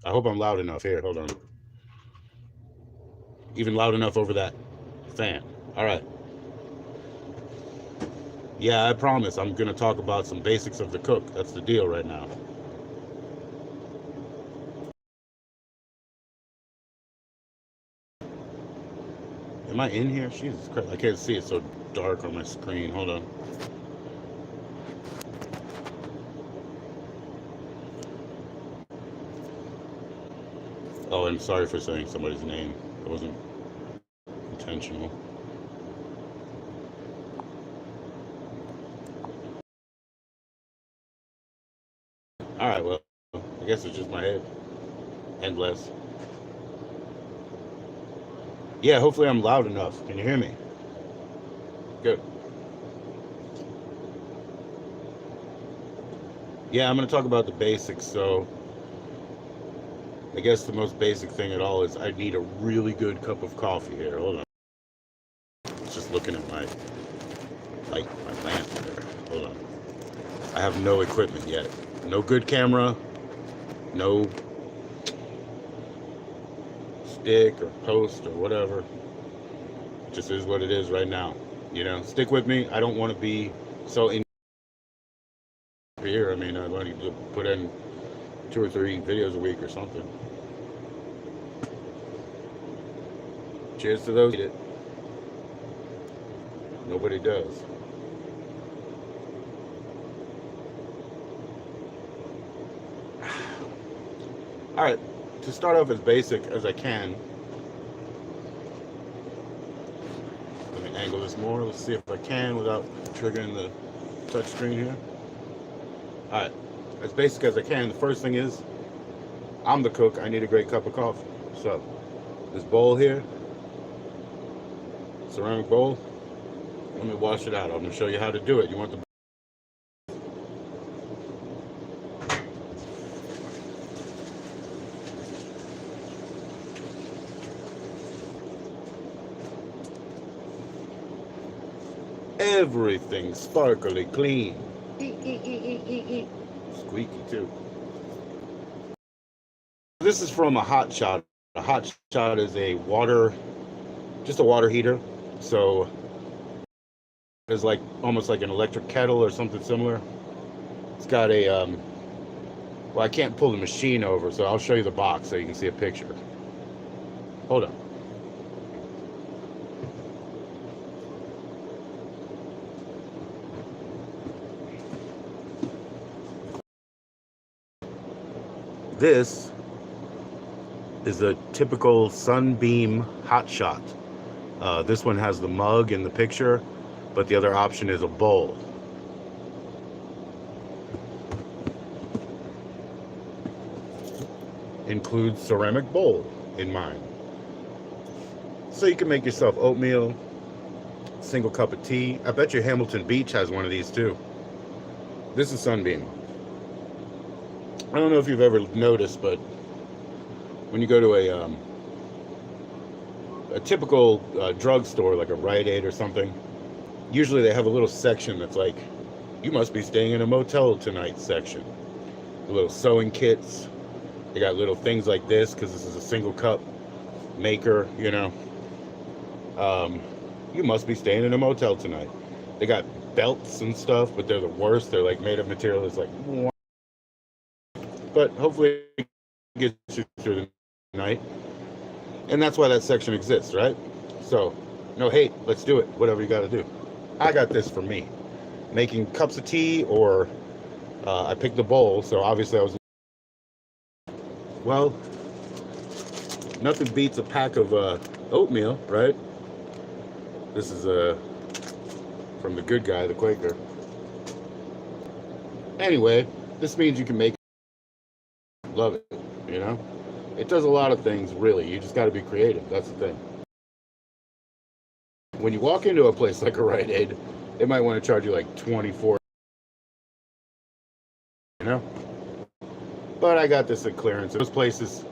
I hope I'm loud enough. Here, hold on. Even loud enough over that fan. All right. Yeah, I promise I'm going to talk about some basics of the cook. That's the deal right now. Am I in here? Jesus Christ. I can't see. It's so dark on my screen. Hold on. Oh, I'm sorry for saying somebody's name. It wasn't intentional. All right, well, I guess it's just my head. Endless. Yeah, hopefully I'm loud enough. Can you hear me? Good. Yeah, I'm going to talk about the basics. So, I guess the most basic thing at all is I need a really good cup of coffee here. Hold on. Just looking at my lamp there. Hold on. I have no equipment yet. No good camera. No stick or post or whatever. It just is what it is right now. You know, stick with me. I don't want to be so in here. I mean, I want to put in 2 or 3 videos a week or something. Cheers to those. Nobody does. All right, to start off as basic as I can, let me angle this more. Let's see if I can without triggering the touch screen here. All right, as basic as I can, the first thing is I'm the cook. I need a great cup of coffee. So this bowl here, ceramic bowl, let me wash it out. I'm going to show you how to do it. You want the everything sparkly clean. Squeaky too. This is from a hot shot. A hot shot is just a water heater. So it's like almost like an electric kettle or something similar. It's got a well, I can't pull the machine over, so I'll show you the box so you can see a picture. Hold on. This is a typical Sunbeam hot shot. This one has the mug in the picture, but the other option is a bowl. Includes ceramic bowl in mine. So you can make yourself oatmeal, single cup of tea. I bet you Hamilton Beach has one of these too. This is Sunbeam. I don't know if you've ever noticed, but when you go to a typical drugstore like a Rite Aid or something, usually they have a little section that's like, you must be staying in a motel tonight section. Little sewing kits. They got little things like this because this is a single cup maker, you know. You must be staying in a motel tonight. They got belts and stuff, but they're the worst. They're like made of material that's like, but hopefully it gets you through the night. And that's why that section exists, right? So, no hate, let's do it, whatever you got to do. I got this for me. Making cups of tea, or I picked the bowl, so obviously I was, well, nothing beats a pack of oatmeal, right? This is from the good guy, the Quaker. Anyway, this means you can make it. Love it, you know? It does a lot of things, really. You just got to be creative. That's the thing. When you walk into a place like a Rite Aid, they might want to charge you like 24, you know? But I got this at clearance. Those places,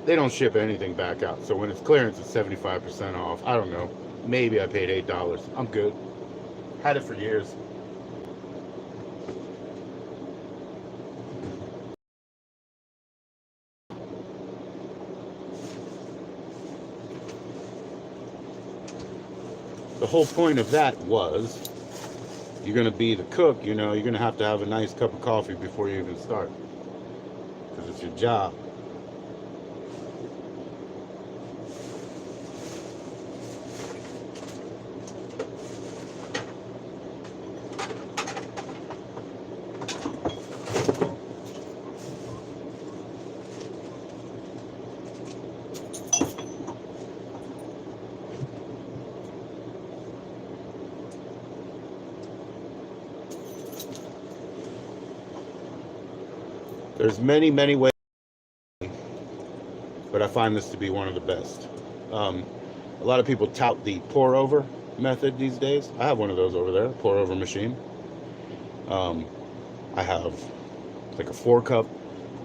they don't ship anything back out. So when it's clearance, it's 75% off. I don't know. Maybe I paid $8. I'm good. Had it for years. The whole point of that was you're going to be the cook, you're going to have a nice cup of coffee before you even start because it's your job. There's many, many ways, but I find this to be one of the best. Um, a lot of people tout the pour over method these days. I have one of those over there, pour over machine. Um, I have like a 4 cup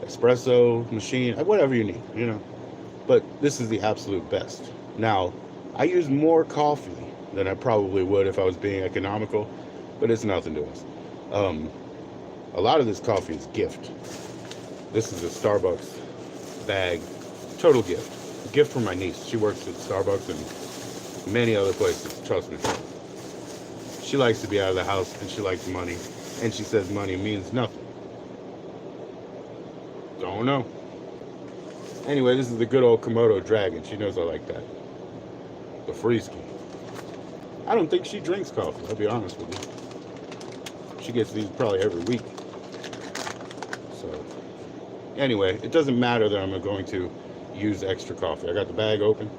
espresso machine, whatever you need. But this is the absolute best. Now, I use more coffee than I probably would if I was being economical, but it's nothing to us. Um, a lot of this coffee is gift. This is a Starbucks bag, total gift. A gift from my niece. She works at Starbucks and many other places, trust me. She likes to be out of the house and she likes money. And she says money means nothing. Don't know. Anyway, this is the good old Komodo Dragon. She knows I like that. The Freeski. I don't think she drinks coffee, I'll be honest with you. She gets these probably every week. So, anyway, it doesn't matter that I'm going to use extra coffee. I got the bag open.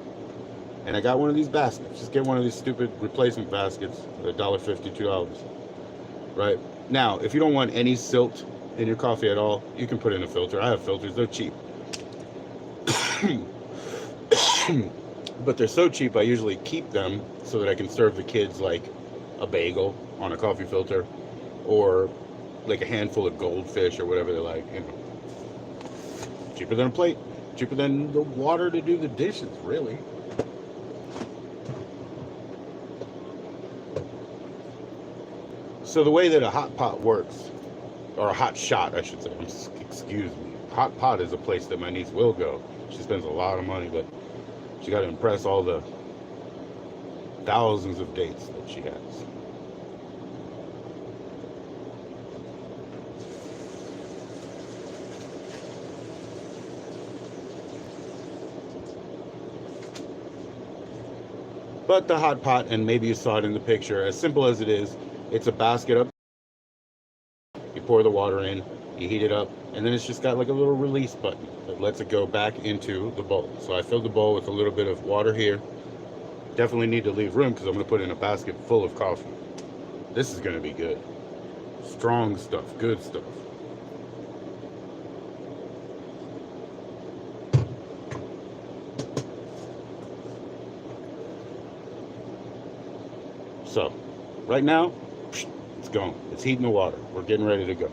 And I got one of these baskets. Just get one of these stupid replacement baskets. $1.50, $2. Right? Now, if you don't want any silt in your coffee at all, you can put in a filter. I have filters. They're cheap. But they're so cheap, I usually keep them so that I can serve the kids like a bagel on a coffee filter or like a handful of goldfish or whatever they like. Cheaper than a plate. Cheaper than the water to do the dishes, really. So the way that a hot pot works, or a hot shot, I should say, excuse me. Hot pot is a place that my niece will go. She spends a lot of money, but she got to impress all the thousands of dates that she has. But the hot pot, and maybe you saw it in the picture, as simple as it is, it's a basket up. You pour the water in, you heat it up, and then it's just got like a little release button that lets it go back into the bowl. So I filled the bowl with a little bit of water here. Definitely need to leave room because I'm going to put in a basket full of coffee. This is going to be good. Strong stuff, good stuff. So, right now, it's going. It's heating the water. We're getting ready to go.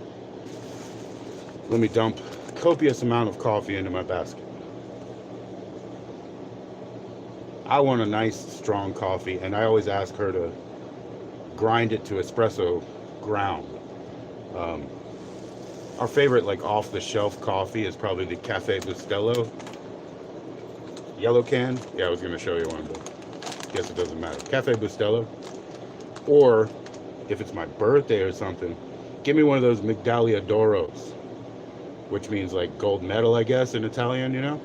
Let me dump a copious amount of coffee into my basket. I want a nice, strong coffee, and I always ask her to grind it to espresso ground. Our favorite, like, off-the-shelf coffee is probably the Cafe Bustelo yellow can. Yeah, I was going to show you one, but guess it doesn't matter. Cafe Bustelo. Or, if it's my birthday or something, give me one of those Migdalia Doros, which means like gold medal, I guess, in Italian,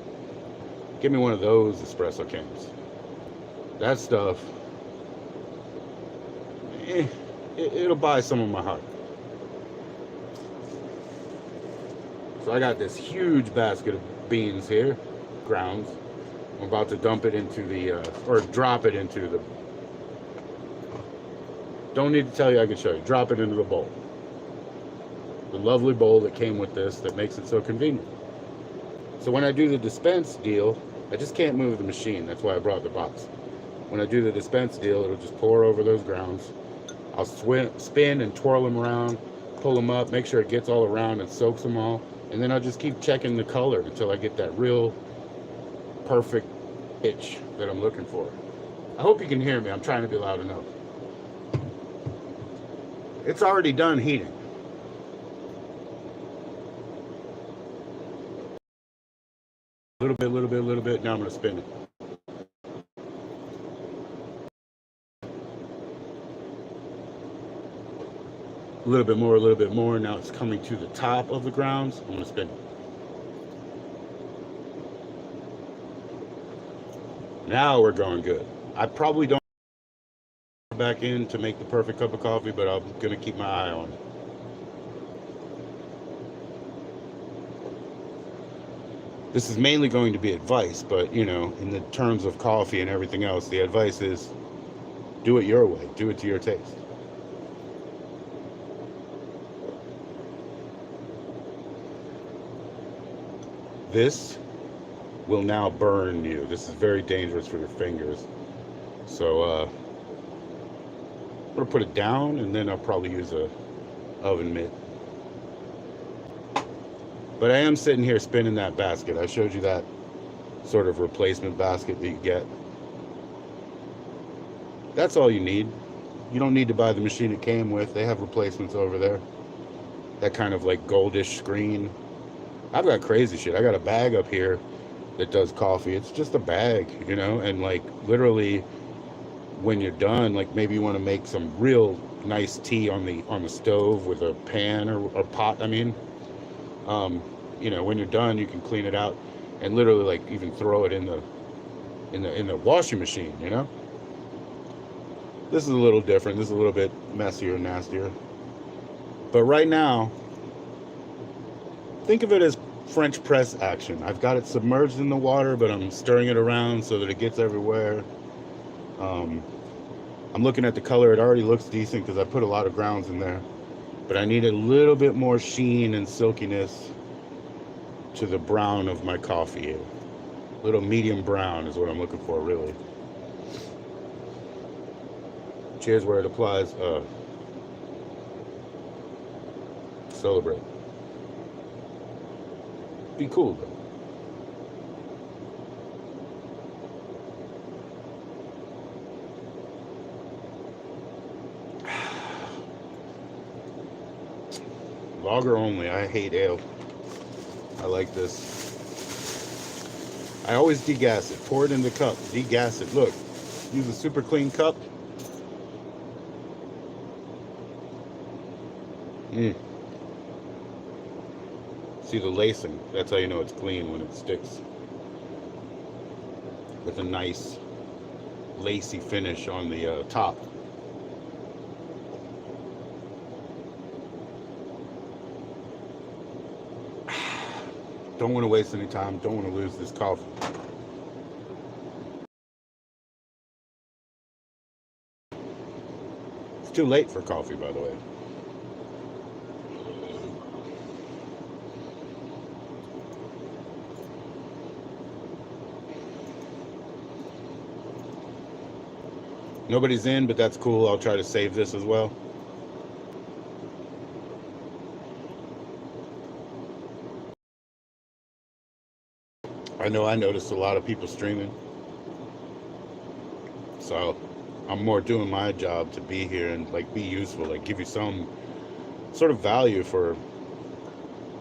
Give me one of those espresso cans. That stuff, it'll buy some of my heart. So I got this huge basket of beans here, grounds. I'm about to dump it into or drop it into the, don't need to tell you, I can show you. Drop it into the bowl. The lovely bowl that came with this that makes it so convenient. So when I do the dispense deal, I just can't move the machine. That's why I brought the box. When I do the dispense deal, it'll just pour over those grounds. I'll spin and twirl them around, pull them up, make sure it gets all around and soaks them all. And then I'll just keep checking the color until I get that real perfect pitch that I'm looking for. I hope you can hear me. I'm trying to be loud enough. It's already done heating. A little bit. Now I'm going to spin it. A little bit more, a little bit more. Now it's coming to the top of the grounds. I'm gonna spin it. Now we're going good. I probably don't back in to make the perfect cup of coffee, but I'm gonna keep my eye on it. This is mainly going to be advice, but you know, in the terms of coffee and everything else, the advice is do it your way, do it to your taste. This will now burn you. This is very dangerous for your fingers. So I'm gonna put it down, and then I'll probably use a oven mitt. But I am sitting here spinning that basket. I showed you that sort of replacement basket that you get. That's all you need. You don't need to buy the machine it came with. They have replacements over there. That kind of like goldish screen. I've got crazy shit. I got a bag up here that does coffee. It's just a bag, you know, and like literally when you're done, like maybe you want to make some real nice tea on the stove with a pan or pot, I mean. You know, when you're done, you can clean it out and literally like even throw it in the washing machine, you know. This is a little different. This is a little bit messier and nastier. But right now, think of it as French press action. I've got it submerged in the water, but I'm stirring it around so that it gets everywhere. I'm looking at the color. It already looks decent because I put a lot of grounds in there. But I need a little bit more sheen and silkiness to the brown of my coffee here. A little medium brown is what I'm looking for, really. Cheers where it applies. Celebrate. Be cool, though. Lager only. I hate ale. I like this. I always degas it. Pour it in the cup. Degas it. Look. Use a super clean cup. See the lacing. That's how you know it's clean, when it sticks. With a nice lacy finish on the top. Don't want to waste any time. Don't want to lose this coffee. It's too late for coffee, by the way. Nobody's in, but that's cool. I'll try to save this as well. I know I noticed a lot of people streaming. So I'm more doing my job to be here and like be useful, like give you some sort of value for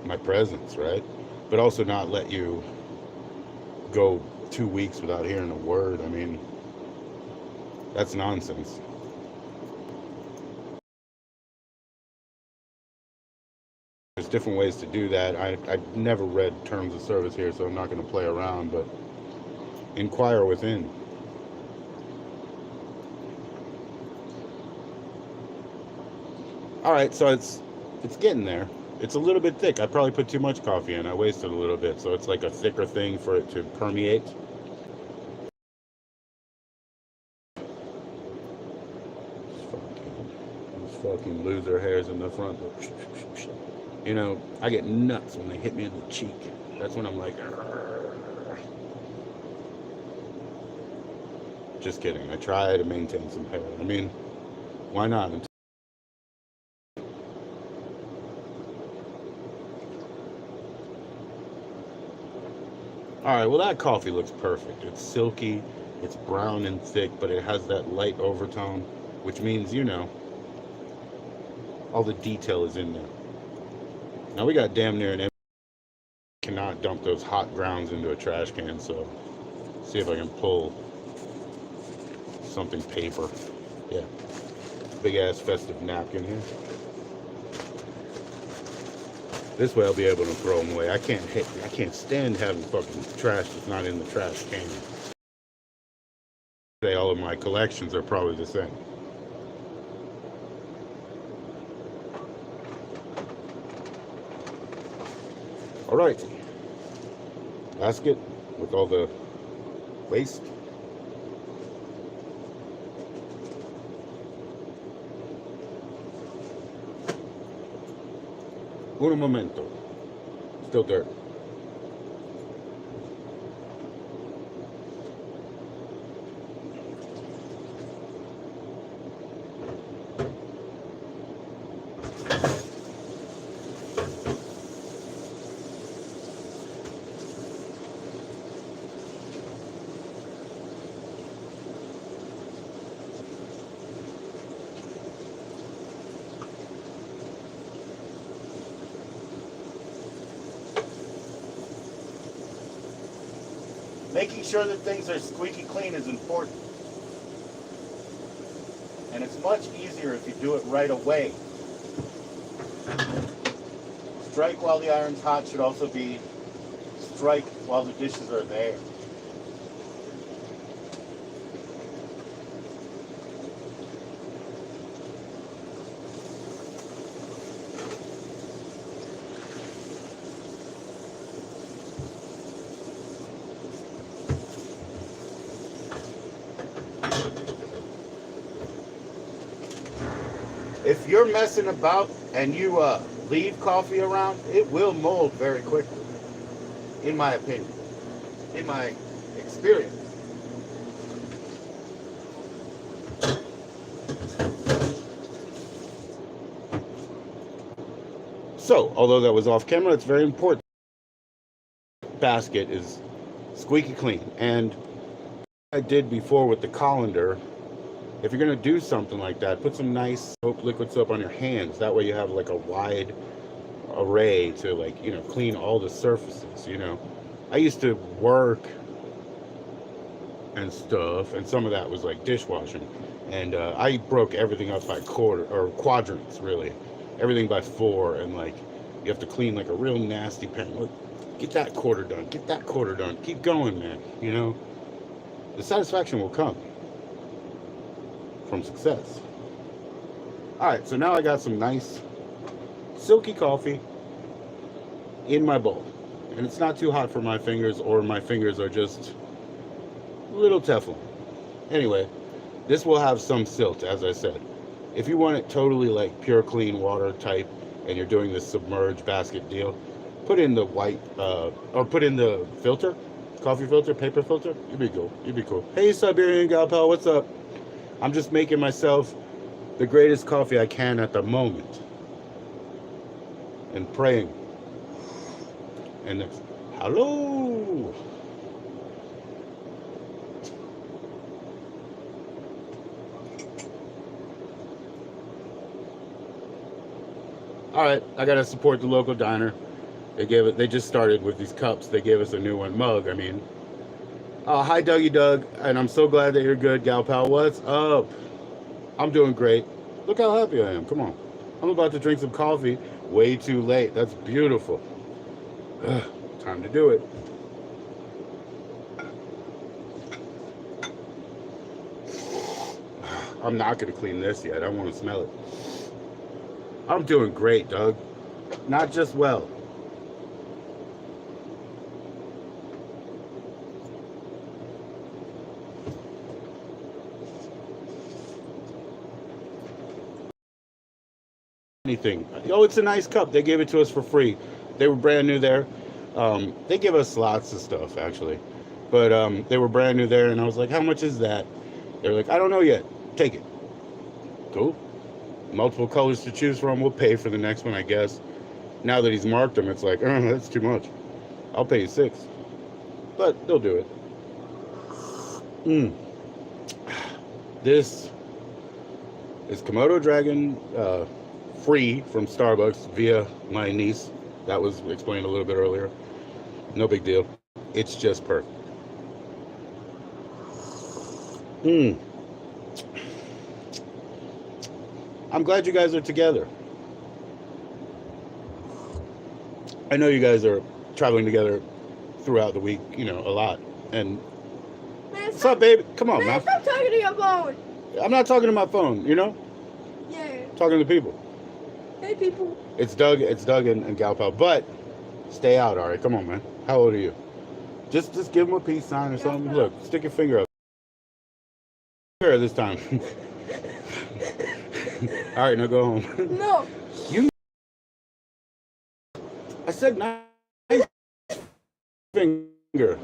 my presence, right? But also not let you go 2 weeks without hearing a word. I mean, that's nonsense. There's different ways to do that. I've never read terms of service here, so I'm not going to play around, but inquire within. All right, so it's getting there. It's a little bit thick. I probably put too much coffee in. I wasted a little bit, so it's like a thicker thing for it to permeate. Fucking loser hairs in the front. You know, I get nuts when they hit me in the cheek. That's when I'm like, argh. Just kidding. I try to maintain some hair. I mean, why not? All right, well, that coffee looks perfect. It's silky, it's brown and thick, but it has that light overtone, which means, you know, all the detail is in there. Now we got damn near an empty. Cannot dump those hot grounds into a trash can, so see if I can pull something paper. Yeah, big ass festive napkin here. This way I'll be able to throw them away. I can't stand having fucking trash that's not in the trash can. Say all of my collections are probably the same. All right, basket with all the waste. Un momento. Still dirt. Making sure that things are squeaky clean is important. And it's much easier if you do it right away. Strike while the iron's hot should also be strike while the dishes are there. If you're messing about and you leave coffee around, it will mold very quickly, in my opinion, in my experience. So, although that was off camera, it's very important. Basket is squeaky clean. And I did before with the colander. If you're going to do something like that, put some nice soap, liquid soap on your hands. That way you have like a wide array to, like, you know, clean all the surfaces, you know. I used to work and stuff, and some of that was like dishwashing. And I broke everything up by quadrants, really. Everything by 4, and like you have to clean like a real nasty pan. Look, get that quarter done, get that quarter done. Keep going, man, you know. The satisfaction will come from success. All right, so now I got some nice silky coffee in my bowl, and it's not too hot for my fingers, or my fingers are just a little Teflon. Anyway, this will have some silt, as I said. If you want it totally like pure clean water type, and you're doing this submerged basket deal, put in the white or put in the filter, coffee filter, paper filter. You'd be cool. You'd be cool. Hey, Siberian Gal Pal, what's up? I'm just making myself the greatest coffee I can at the moment. And praying. And next, hello. All right, I gotta support the local diner. They just started with these cups. They gave us a new one, mug, I mean. Hi, Dougie Doug, and I'm so glad that you're good, Gal Pal. What's up? I'm doing great. Look how happy I am. Come on. I'm about to drink some coffee. Way too late. That's beautiful. Ugh, time to do it. I'm not going to clean this yet. I want to smell it. I'm doing great, Doug. Not just well. Anything. Oh, it's a nice cup. They gave it to us for free. They were brand new there. They give us lots of stuff, actually. But they were brand new there, and I was like, how much is that? They were like, I don't know yet. Take it. Cool. Multiple colors to choose from. We'll pay for the next one, I guess. Now that he's marked them, it's like, that's too much. I'll pay you 6. But they'll do it. This is Komodo Dragon free from Starbucks via my niece. That was explained a little bit earlier. No big deal. It's just perfect. I'm glad you guys are together. I know you guys are traveling together throughout the week, you know, a lot. And Man, what's up, baby? Come on, man, man. stop talking to your phone. I'm not talking to my phone, you know? Yeah. I'm talking to people. Hey, people. It's Doug and Gal Pal. But stay out, all right? Come on, man. How old are you? Just give them a peace sign or something. Look, stick your finger up. Here this time. All right, now go home. No. You. I said nice finger.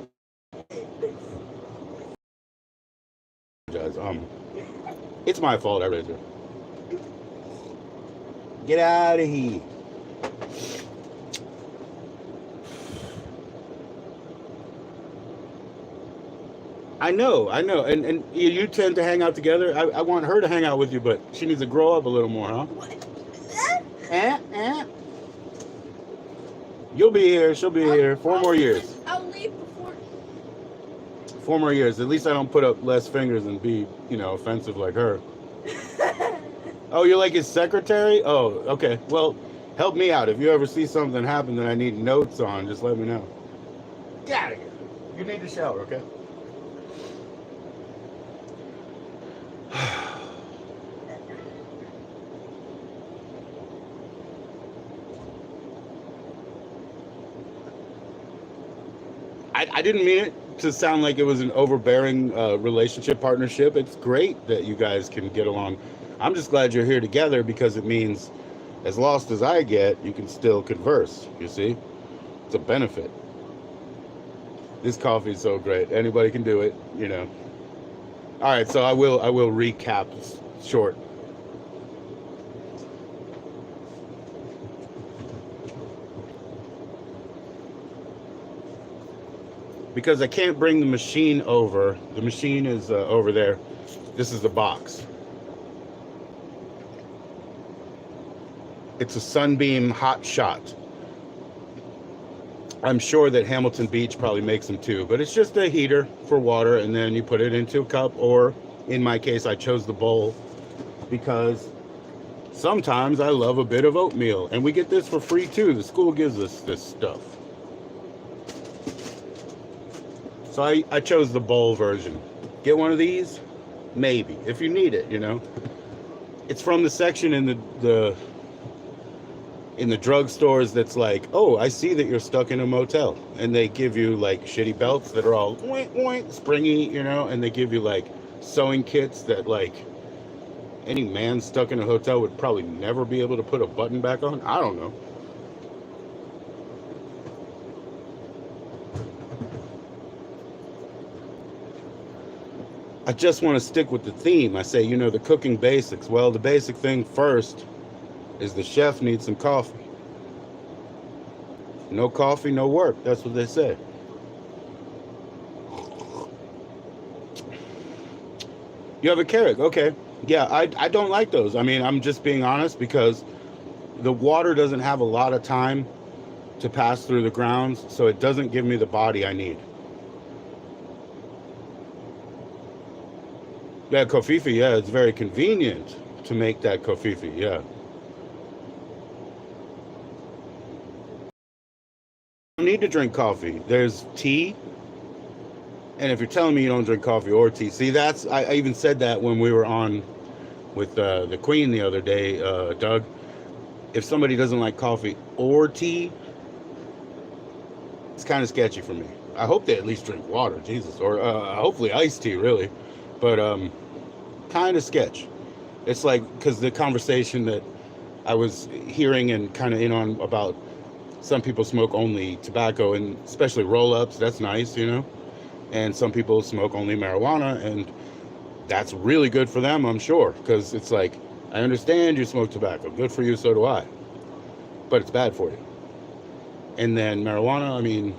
It's my fault, I raised her. Get out of here. I know, and you tend to hang out together. I want her to hang out with you, but she needs to grow up a little more, huh? You'll be here. She'll be here. 4 more years. I'll leave before. 4 more years. At least I don't put up less fingers and be, you know, offensive like her. Oh, you're like his secretary? Oh, okay. Well, help me out. If you ever see something happen that I need notes on, just let me know. Get out of here. You need to shower, okay? I didn't mean it to sound like it was an overbearing relationship partnership. It's great that you guys can get along. I'm just glad you're here together because it means as lost as I get, you can still converse, you see? It's a benefit. This coffee is so great. Anybody can do it, you know. All right, so I will recap short. Because I can't bring the machine over. The machine is over there. This is the box. It's a Sunbeam Hot Shot. I'm sure that Hamilton Beach probably makes them too, but it's just a heater for water, and then you put it into a cup, or in my case, I chose the bowl because sometimes I love a bit of oatmeal, and we get this for free too. The school gives us this stuff. So I chose the bowl version. Get one of these? Maybe, if you need it, you know. It's from the section in the drugstores that's like, oh, I see that you're stuck in a motel. And they give you like shitty belts that are all oink, oink, springy, you know, and they give you like sewing kits that like any man stuck in a hotel would probably never be able to put a button back on. I don't know. I just want to stick with the theme. I say, you know, the cooking basics. Well, the basic thing first is the chef needs some coffee. No coffee, no work. That's what they say. You have a Keurig, okay. Yeah, I don't like those. I mean, I'm just being honest because the water doesn't have a lot of time to pass through the grounds, so it doesn't give me the body I need. Yeah, kofifi, yeah, it's very convenient to make that kofifi, yeah. You don't need to drink coffee. There's tea. And if you're telling me you don't drink coffee or tea, see, that's, I even said that when we were on with the Queen the other day, Doug. If somebody doesn't like coffee or tea, it's kind of sketchy for me. I hope they at least drink water, Jesus, or hopefully iced tea, really. But kind of sketch. It's like, because the conversation that I was hearing and kind of in on about some people smoke only tobacco and especially roll-ups, that's nice, you know, and some people smoke only marijuana, and that's really good for them, I'm sure, because it's like, I understand you smoke tobacco, good for you, so do I, but it's bad for you. And then marijuana, I mean,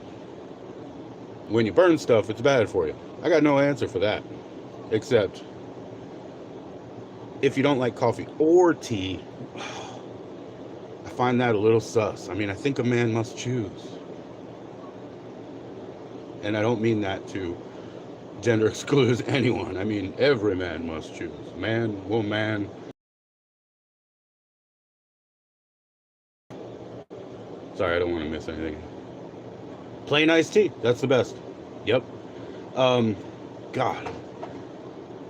when you burn stuff, it's bad for you. I got no answer for that, except if you don't like coffee or tea, I find that a little sus. I mean, I think a man must choose. And I don't mean that to gender exclude anyone. I mean, every man must choose. Man, woman. Sorry, I don't want to miss anything. Plain iced tea. That's the best. Yep. God.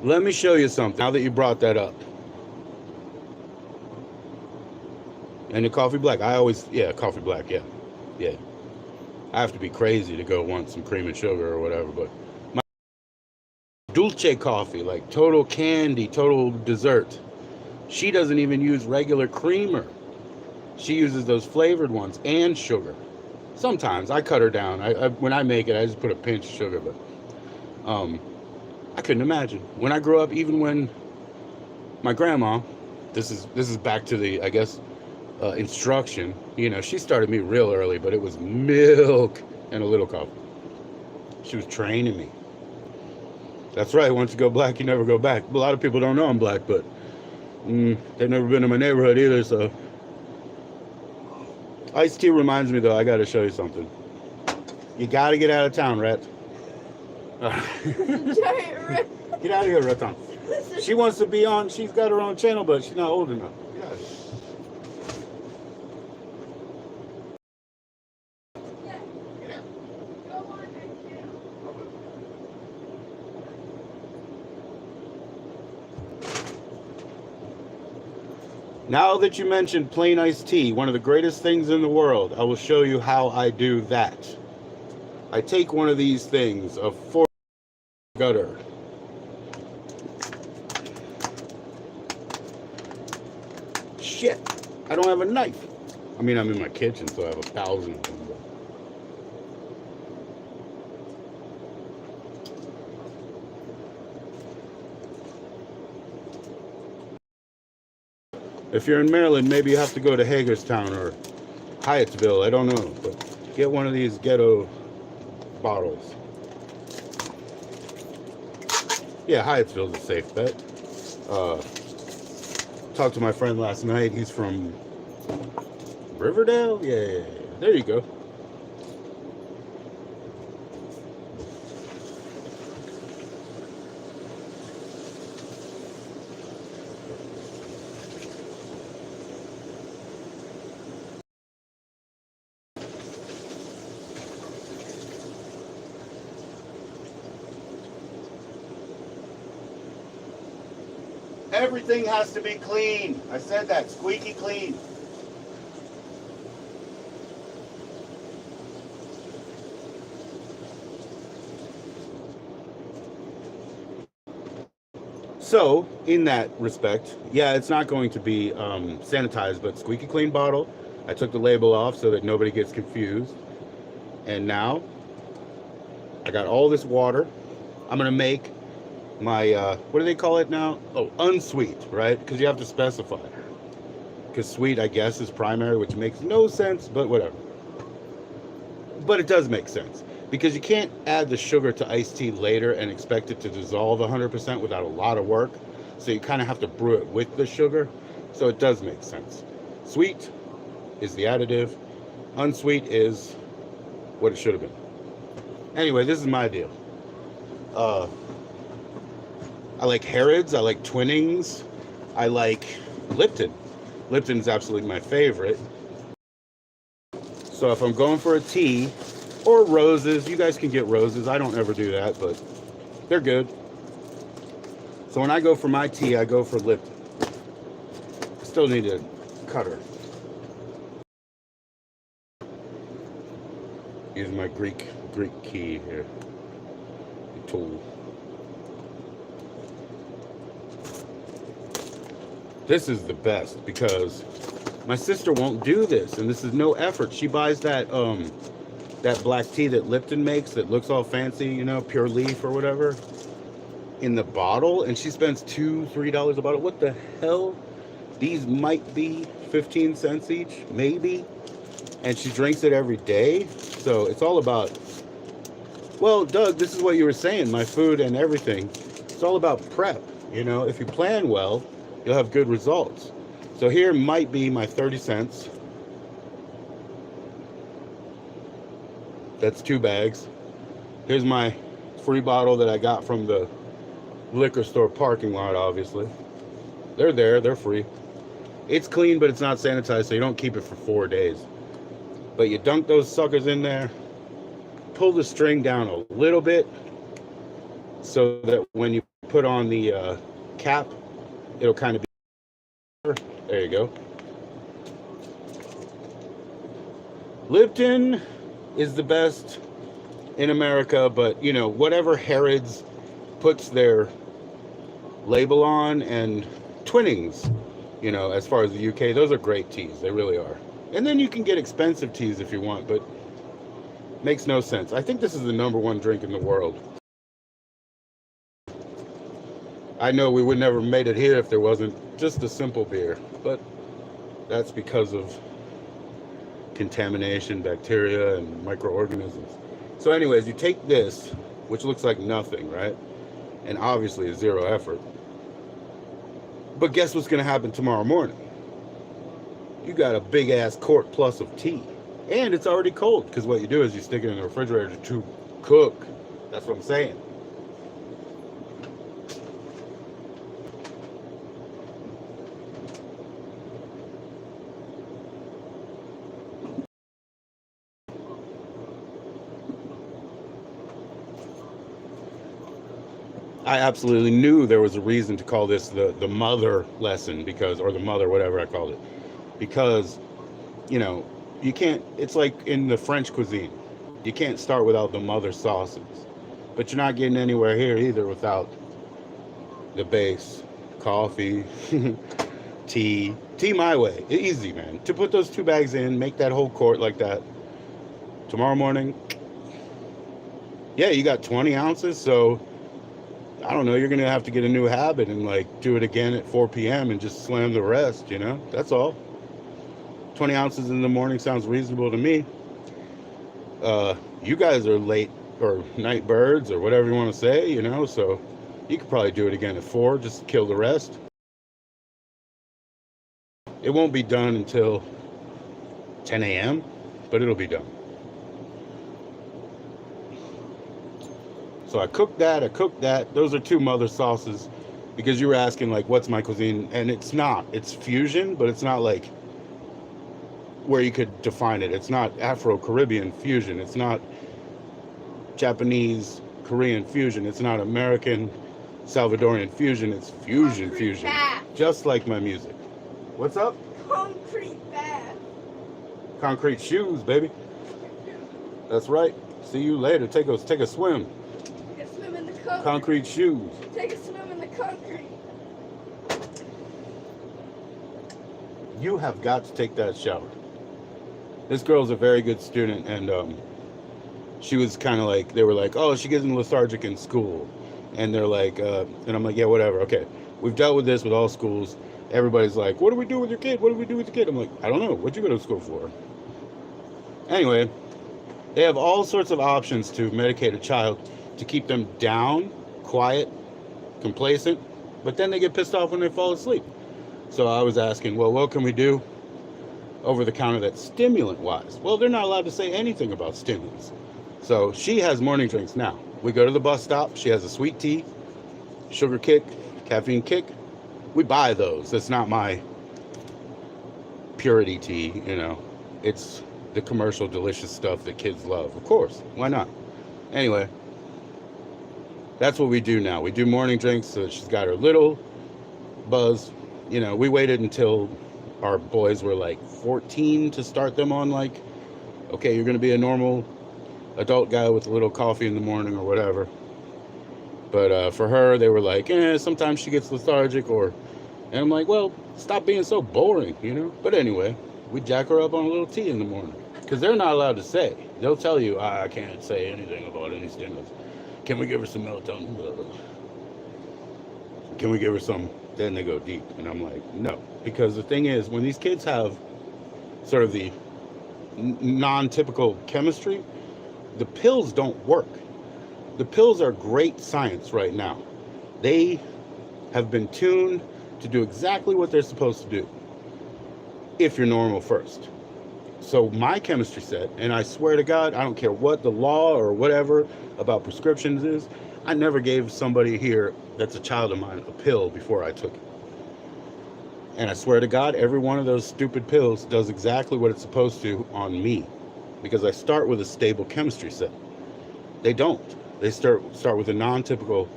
Let me show you something now that you brought that up. And the coffee black. Coffee black. Yeah. Yeah. I have to be crazy to go want some cream and sugar or whatever, but my dulce coffee, like total candy, total dessert. She doesn't even use regular creamer. She uses those flavored ones and sugar. Sometimes I cut her down. When I make it, I just put a pinch of sugar, but I couldn't imagine. When I grew up, even when my grandma, this is back to the, I guess, instruction. You know, she started me real early, but it was milk and a little coffee. She was training me. That's right. Once you go black, you never go back. A lot of people don't know I'm black, but they've never been in my neighborhood either. So, iced tea reminds me, though. I got to show you something. You got to get out of town, Rat. Giant rat. Get out of here, Raton. She wants to be on. She's got her own channel, but she's not old enough. Now that you mentioned plain iced tea, one of the greatest things in the world, I will show you how I do that. I take one of these things, a 4 gutter. Shit, I don't have a knife. I mean, I'm in my kitchen, so I have 1,000 of them. If you're in Maryland, maybe you have to go to Hagerstown or Hyattsville. I don't know, but get one of these ghetto bottles. Yeah, Hyattsville's a safe bet. Talked to my friend last night. He's from Riverdale? Yeah. There you go. Everything has to be clean. I said that, squeaky clean. So, in that respect, yeah, it's not going to be sanitized, but squeaky clean bottle. I took the label off so that nobody gets confused. And now, I got all this water. I'm going to make my, what do they call it now? Oh, unsweet, right? Because you have to specify. Because sweet, I guess, is primary, which makes no sense, but whatever. But it does make sense. Because you can't add the sugar to iced tea later and expect it to dissolve 100% without a lot of work. So you kind of have to brew it with the sugar. So it does make sense. Sweet is the additive. Unsweet is what it should have been. Anyway, this is my deal. I like Harrods, I like Twinings, I like Lipton. Lipton's absolutely my favorite. So if I'm going for a tea, or roses, you guys can get roses. I don't ever do that, but they're good. So when I go for my tea, I go for Lipton. Still need a cutter. Use my Greek key here. The tool. This is the best because my sister won't do this, and this is no effort. She buys that that black tea that Lipton makes that looks all fancy, you know, pure leaf or whatever, in the bottle, and she spends $2-3 a bottle. What the hell? These might be 15 cents each, maybe, and she drinks it every day. So it's all about, well, Doug, this is what you were saying, my food and everything. It's all about prep, you know. If you plan well, you'll have good results. So here might be my 30 cents. That's 2 bags. Here's my free bottle that I got from the liquor store parking lot, obviously. They're there, they're free. It's clean, but it's not sanitized, so you don't keep it for 4 days. But you dunk those suckers in there, pull the string down a little bit so that when you put on the cap, it'll kind of be, there you go. Lipton is the best in America, but you know, whatever Harrods puts their label on, and Twinings, you know, as far as the UK, those are great teas. They really are. And then you can get expensive teas if you want, but makes no sense. I think this is the #1 drink in the world. I know we would never have made it here if there wasn't just a simple beer, but that's because of contamination, bacteria, and microorganisms. So anyways, you take this, which looks like nothing, right? And obviously is zero effort. But guess what's going to happen tomorrow morning? You got a big ass quart plus of tea. And it's already cold, because what you do is you stick it in the refrigerator to cook. That's what I'm saying. I absolutely knew there was a reason to call this the mother lesson, because, or the mother, whatever I called it, because, you know, you can't, it's like in the French cuisine, you can't start without the mother sauces, but you're not getting anywhere here either without the base, coffee, tea my way, easy, man. To put those 2 bags in, make that whole quart like that, tomorrow morning, yeah, you got 20 ounces, so I don't know, you're going to have to get a new habit and like do it again at 4 p.m. and just slam the rest, you know? That's all. 20 ounces in the morning sounds reasonable to me. You guys are late or night birds or whatever you want to say, you know? So you could probably do it again at 4, just kill the rest. It won't be done until 10 a.m., but it'll be done. So I cooked that. Those are 2 mother sauces, because you were asking like, what's my cuisine? And it's not, it's fusion, but it's not like where you could define it. It's not Afro-Caribbean fusion. It's not Japanese, Korean fusion. It's not American, Salvadorian fusion. It's fusion. Just like my music. What's up? Concrete bath. Concrete shoes, baby. That's right. See you later. Take a swim. Take a swim in the concrete. Concrete shoes. Take a swim in the concrete. You have got to take that shower. This girl's a very good student, and she was kind of like, they were like, oh, she gets lethargic in school. And they're like, and I'm like, yeah, whatever. Okay. We've dealt with this with all schools. Everybody's like, what do we do with your kid? What do we do with your kid? I'm like, I don't know. What'd you go to school for? Anyway, they have all sorts of options to medicate a child to keep them down, quiet, complacent, but then they get pissed off when they fall asleep. So I was asking, well, what can we do over the counter that's stimulant-wise? Well, they're not allowed to say anything about stimulants. So she has morning drinks now. We go to the bus stop. She has a sweet tea, sugar kick, caffeine kick. We buy those. That's not my purity tea, you know. It's the commercial delicious stuff that kids love. Of course. Why not? Anyway, that's what we do now. We do morning drinks, so she's got her little buzz. You know, we waited until our boys were like 14 to start them on like, okay, you're going to be a normal adult guy with a little coffee in the morning or whatever. But for her, they were like, sometimes she gets lethargic, and I'm like, well, stop being so boring, you know? But anyway, we jack her up on a little tea in the morning, because they're not allowed to say. They'll tell you, I can't say anything about any stimulants. Can we give her some melatonin? Can we give her some? Then they go deep, and I'm like, no. Because the thing is, when these kids have sort of the non-typical chemistry, the pills don't work. The pills are great science right now. They have been tuned to do exactly what they're supposed to do, if you're normal first. So my chemistry set, and I swear to God, I don't care what the law or whatever about prescriptions is, I never gave somebody here that's a child of mine a pill before I took it. And I swear to God, every one of those stupid pills does exactly what it's supposed to on me. because I start with a stable chemistry set. They don't. They start with a non-typical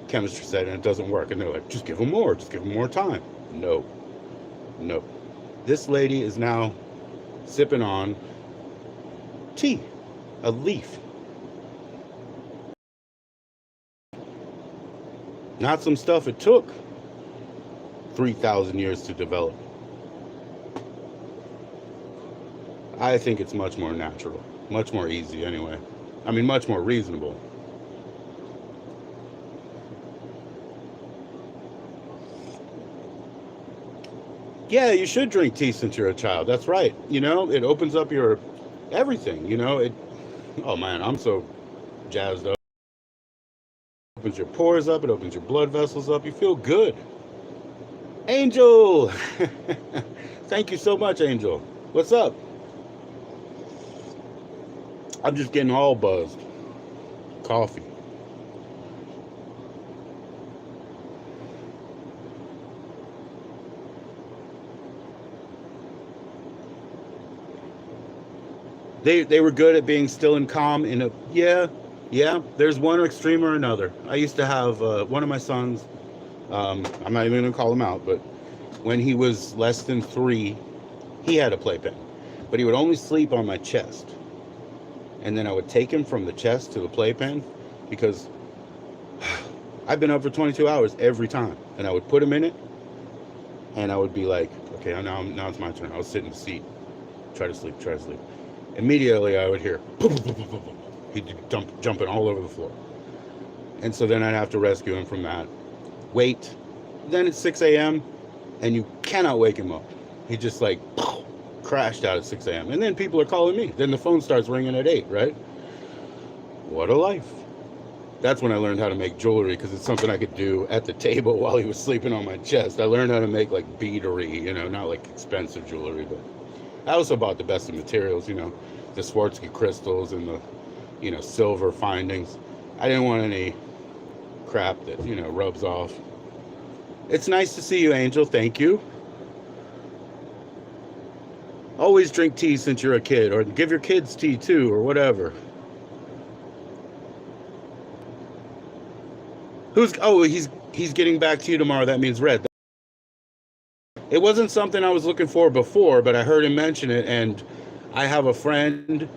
chemistry set, and it doesn't work. And they're like, just give them more. Just give them more time. No. No. This lady is now sipping on tea, a leaf. Not some stuff it took 3,000 years to develop. I think it's much more natural, much more easy anyway. I mean, much more reasonable. Yeah, you should drink tea since you're a child. That's right. You know, it opens up your everything, you know. Oh man, I'm so jazzed up. It opens your pores up, it opens your blood vessels up. You feel good. Angel! Thank you so much, Angel. What's up? I'm just getting all buzzed. Coffee. They were good at being still and calm in a yeah. There's one extreme or another. I used to have one of my sons. I'm not even gonna call him out, but when he was less than 3, he had a playpen, but he would only sleep on my chest. And then I would take him from the chest to the playpen because I've been up for 22 hours every time, and I would put him in it, and I would be like, okay, now it's my turn. I would sit in the seat, try to sleep. Immediately, I would hear, he'd jumping all over the floor. And so then I'd have to rescue him from that. Wait. Then it's 6 a.m., and you cannot wake him up. He just like crashed out at 6 a.m. And then people are calling me. Then the phone starts ringing at 8, right? What a life. That's when I learned how to make jewelry, because it's something I could do at the table while he was sleeping on my chest. I learned how to make like beadery, you know, not like expensive jewelry, but I also bought the best of materials, you know, the Swarovski crystals and the, you know, silver findings. I didn't want any crap that, you know, rubs off. It's nice to see you, Angel. Thank you. Always drink tea since you're a kid, or give your kids tea too, or whatever. He's getting back to you tomorrow. That means Red. It wasn't something I was looking for before, but I heard him mention it, and I have a friend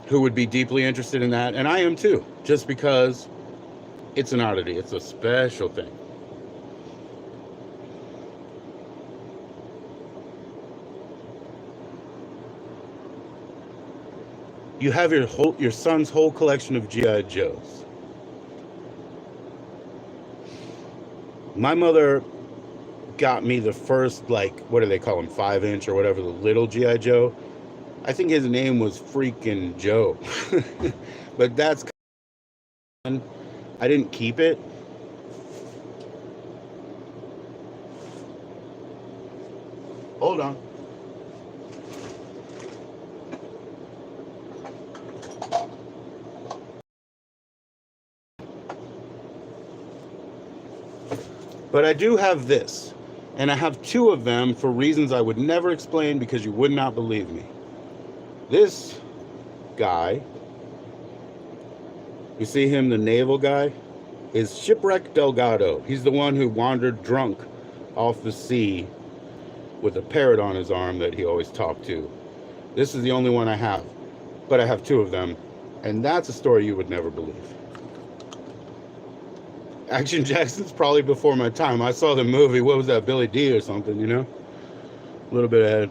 who would be deeply interested in that, and I am too, just because it's an oddity. It's a special thing. You have your son's whole collection of G.I. Joes. My mother got me the first, like, what do they call them, 5-inch or whatever, the little G.I. Joe. I think his name was freaking Joe. But that's kind of, I didn't keep it. Hold on. But I do have this, and I have 2 of them for reasons I would never explain because you would not believe me. This guy, you see him, the naval guy, is Shipwreck Delgado. He's the one who wandered drunk off the sea with a parrot on his arm that he always talked to. This is the only one I have, but I have 2 of them, and that's a story you would never believe. Action Jackson's probably before my time. I saw the movie, what was that, Billy D or something, you know? A little bit ahead.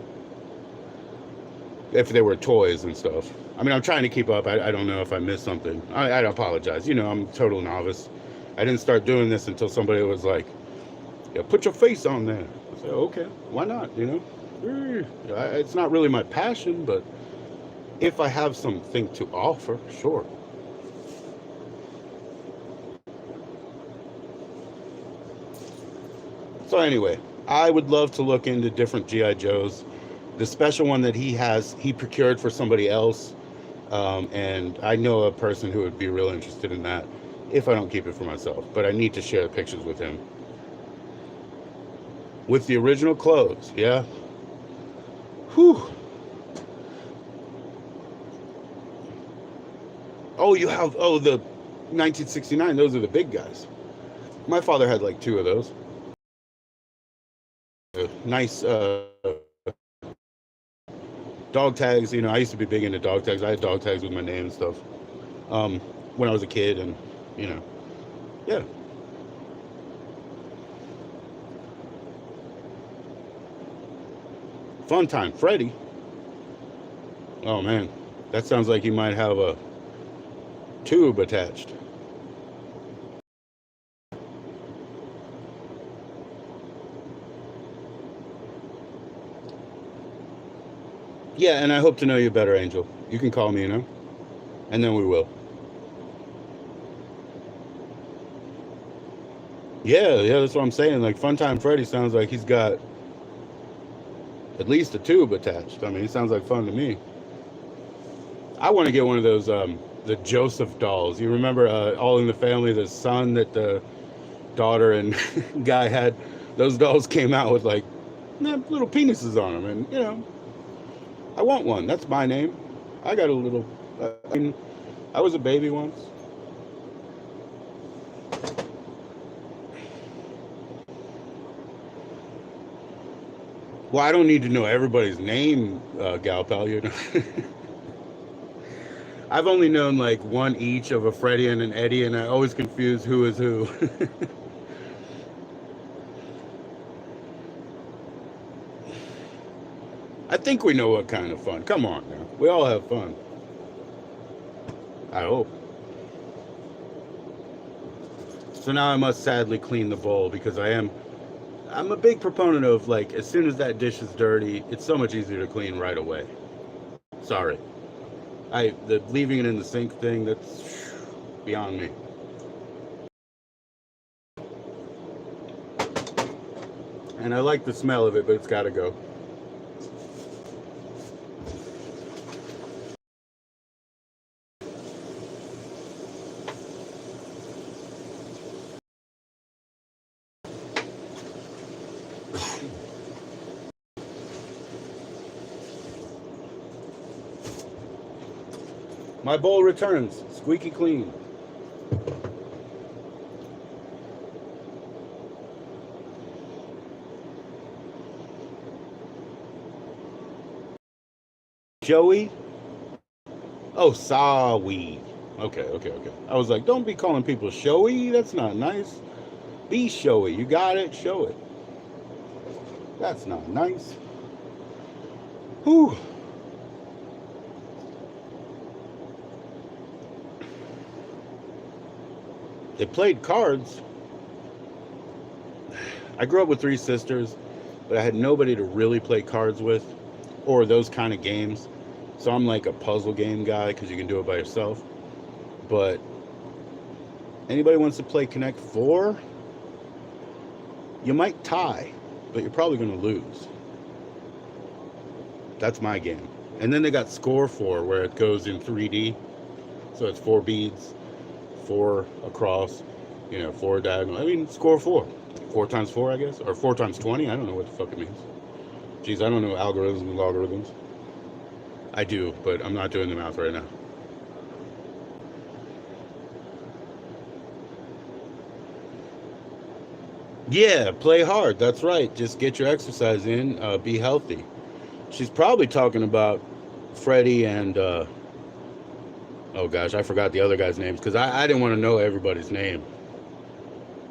If they were toys and stuff. I mean, I'm trying to keep up. I don't know if I missed something. I apologize. You know, I'm a total novice. I didn't start doing this until somebody was like, yeah, put your face on there. I said, okay, why not, you know? It's not really my passion, but if I have something to offer, sure. So anyway, I would love to look into different G.I. Joes. The special one that he has, he procured for somebody else. And I know a person who would be real interested in that if I don't keep it for myself. But I need to share the pictures with him. With the original clothes, yeah. Whew. Oh, you have, the 1969. Those are the big guys. My father had like two of those. Nice dog tags. You know, I used to be big into dog tags. I had dog tags with my name and stuff when I was a kid, and you know, yeah. Fun time, Freddy. Oh man, that sounds like you might have a tube attached. Yeah, and I hope to know you better, Angel. You can call me, you know, and then we will. Yeah, that's what I'm saying. Like Funtime Freddy sounds like he's got at least a tube attached. I mean, he sounds like fun to me. I want to get one of those the Joseph dolls. You remember All in the Family, the son that the daughter and guy had? Those dolls came out with like little penises on them, and you know, I want one. That's my name. I got a little. I mean, I was a baby once. Well, I don't need to know everybody's name, Gal Pal. You know, I've only known like one each of a Freddie and an Eddie, and I always confuse who is who. I think we know what kind of fun. Come on now, we all have fun. I hope. So now I must sadly clean the bowl because I'm a big proponent of like as soon as that dish is dirty, it's so much easier to clean right away. Sorry. The leaving it in the sink thing, that's beyond me. And I like the smell of it, but it's got to go. My bowl returns, squeaky clean. Joey? Oh, Sawi. Okay. I was like, don't be calling people showy. That's not nice. Be showy. You got it? Show it. That's not nice. Whew. They played cards. I grew up with three sisters, but I had nobody to really play cards with or those kind of games. So I'm like a puzzle game guy because you can do it by yourself. But anybody wants to play Connect 4, you might tie, but you're probably going to lose. That's my game. And then they got Score 4 where it goes in 3D. So it's 4 beads, 4 across, 4 diagonal. I mean, Score 4. 4 times 4, I guess. Or 4 times 20. I don't know what the fuck it means. Geez, I don't know algorithms and logarithms. I do, but I'm not doing the math right now. Yeah, play hard. That's right. Just get your exercise in. Be healthy. She's probably talking about Freddie and, oh gosh, I forgot the other guy's names because I didn't want to know everybody's name.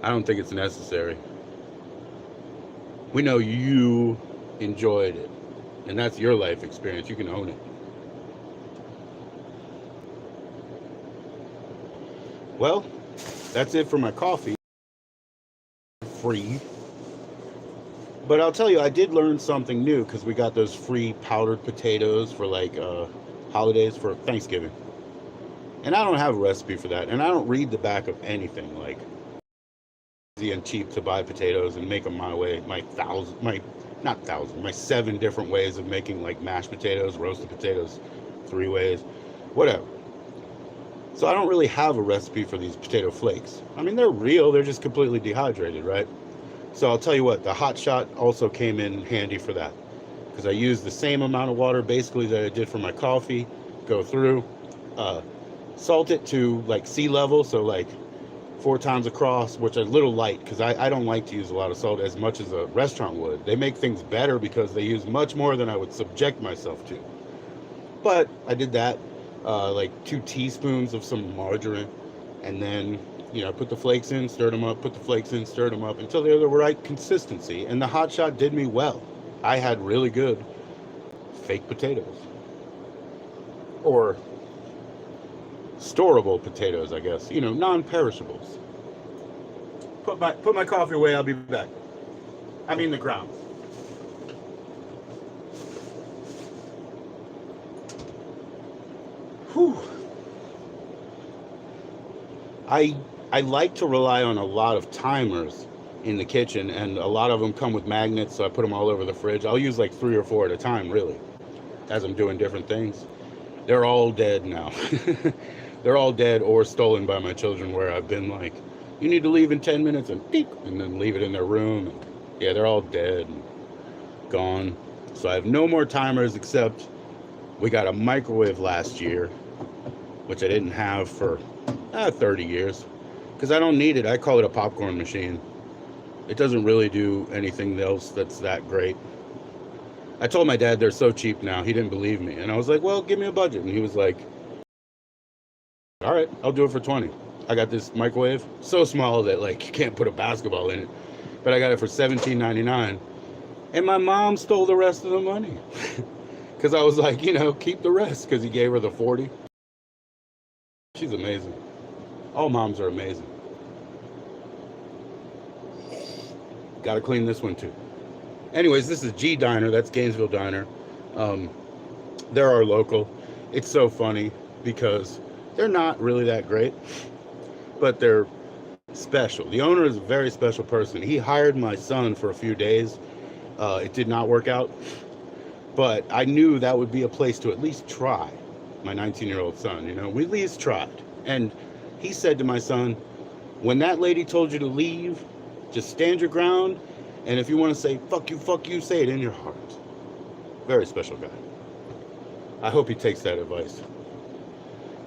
I don't think it's necessary. We know you enjoyed it, and that's your life experience. You can own it. Well, that's it for my coffee. Free. But I'll tell you, I did learn something new because we got those free powdered potatoes for like holidays for Thanksgiving. And I don't have a recipe for that. And I don't read the back of anything. Like, easy and cheap to buy potatoes and make them my way. My 7 different ways of making like mashed potatoes, roasted potatoes, 3 ways, whatever. So I don't really have a recipe for these potato flakes. I mean, they're real. They're just completely dehydrated, right? So I'll tell you what, the Hot Shot also came in handy for that. Because I used the same amount of water basically that I did for my coffee. Go through. salt it to like sea level, so like 4 times across, which is a little light because I don't like to use a lot of salt as much as a restaurant would. They make things better because they use much more than I would subject myself to. But I did that, like 2 teaspoons of some margarine, and then put the flakes in, stirred them up, put the flakes in, stirred them up until they're the right consistency. And the hot shot did me well. I had really good fake potatoes, or storable potatoes, I guess. Non-perishables. Put my coffee away. I'll be back. I mean the ground. Whew. I like to rely on a lot of timers in the kitchen, and a lot of them come with magnets, so I put them all over the fridge. I'll use like 3 or 4 at a time, really, as I'm doing different things. They're all dead now. They're all dead or stolen by my children, where I've been like, you need to leave in 10 minutes, and beep, and then leave it in their room. And yeah, they're all dead and gone. So I have no more timers, except we got a microwave last year, which I didn't have for 30 years. Because I don't need it. I call it a popcorn machine. It doesn't really do anything else that's that great. I told my dad they're so cheap now. He didn't believe me. And I was like, well, give me a budget. And he was like, all right, I'll do it for 20. I got this microwave, so small that like you can't put a basketball in it. But I got it for $17.99. And my mom stole the rest of the money. Because I was like, keep the rest. Because he gave her the 40. She's amazing. All moms are amazing. Got to clean this one too. Anyways, this is G Diner. That's Gainesville Diner. They're our local. It's so funny because they're not really that great, but they're special. The owner is a very special person. He hired my son for a few days. It did not work out, but I knew that would be a place to at least try. My 19-year-old son, we at least tried. And he said to my son, when that lady told you to leave, just stand your ground. And if you want to say, fuck you, say it in your heart. Very special guy. I hope he takes that advice.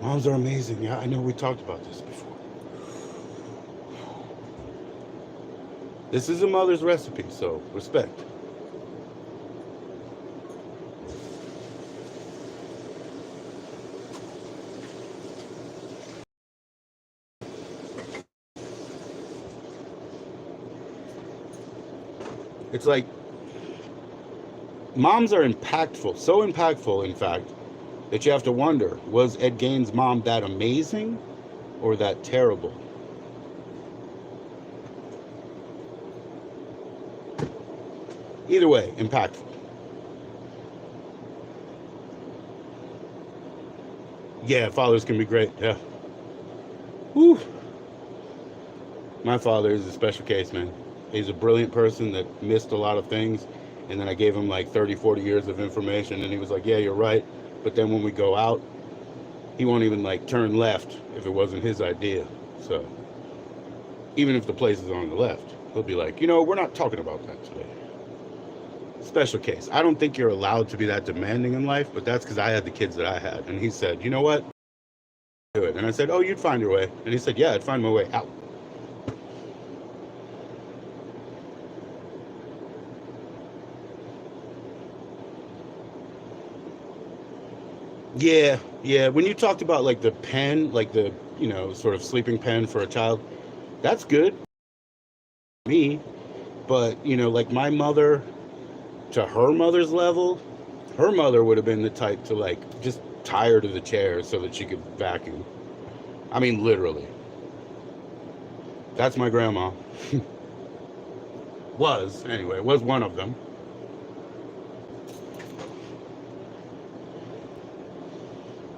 Moms are amazing. Yeah, I know we talked about this before. This is a mother's recipe, so respect. It's like, moms are impactful, so impactful, in fact, that you have to wonder, was Ed Gaines' mom that amazing or that terrible? Either way, impactful. Yeah, fathers can be great, yeah. Whew. My father is a special case, man. He's a brilliant person that missed a lot of things, and then I gave him like 30, 40 years of information, and he was like, yeah, you're right. But then when we go out, he won't even like turn left if it wasn't his idea. So even if the place is on the left, he'll be like, we're not talking about that today. Special case. I don't think you're allowed to be that demanding in life, but that's because I had the kids that I had. And he said, you know what? Do it. And I said, oh, you'd find your way. And he said, yeah, I'd find my way out. Yeah. When you talked about like the pen, like the, sort of sleeping pen for a child, that's good. Me. But, like my mother, to her mother's level, her mother would have been the type to like just tie her to the chair so that she could vacuum. I mean, literally. That's my grandma. Was one of them.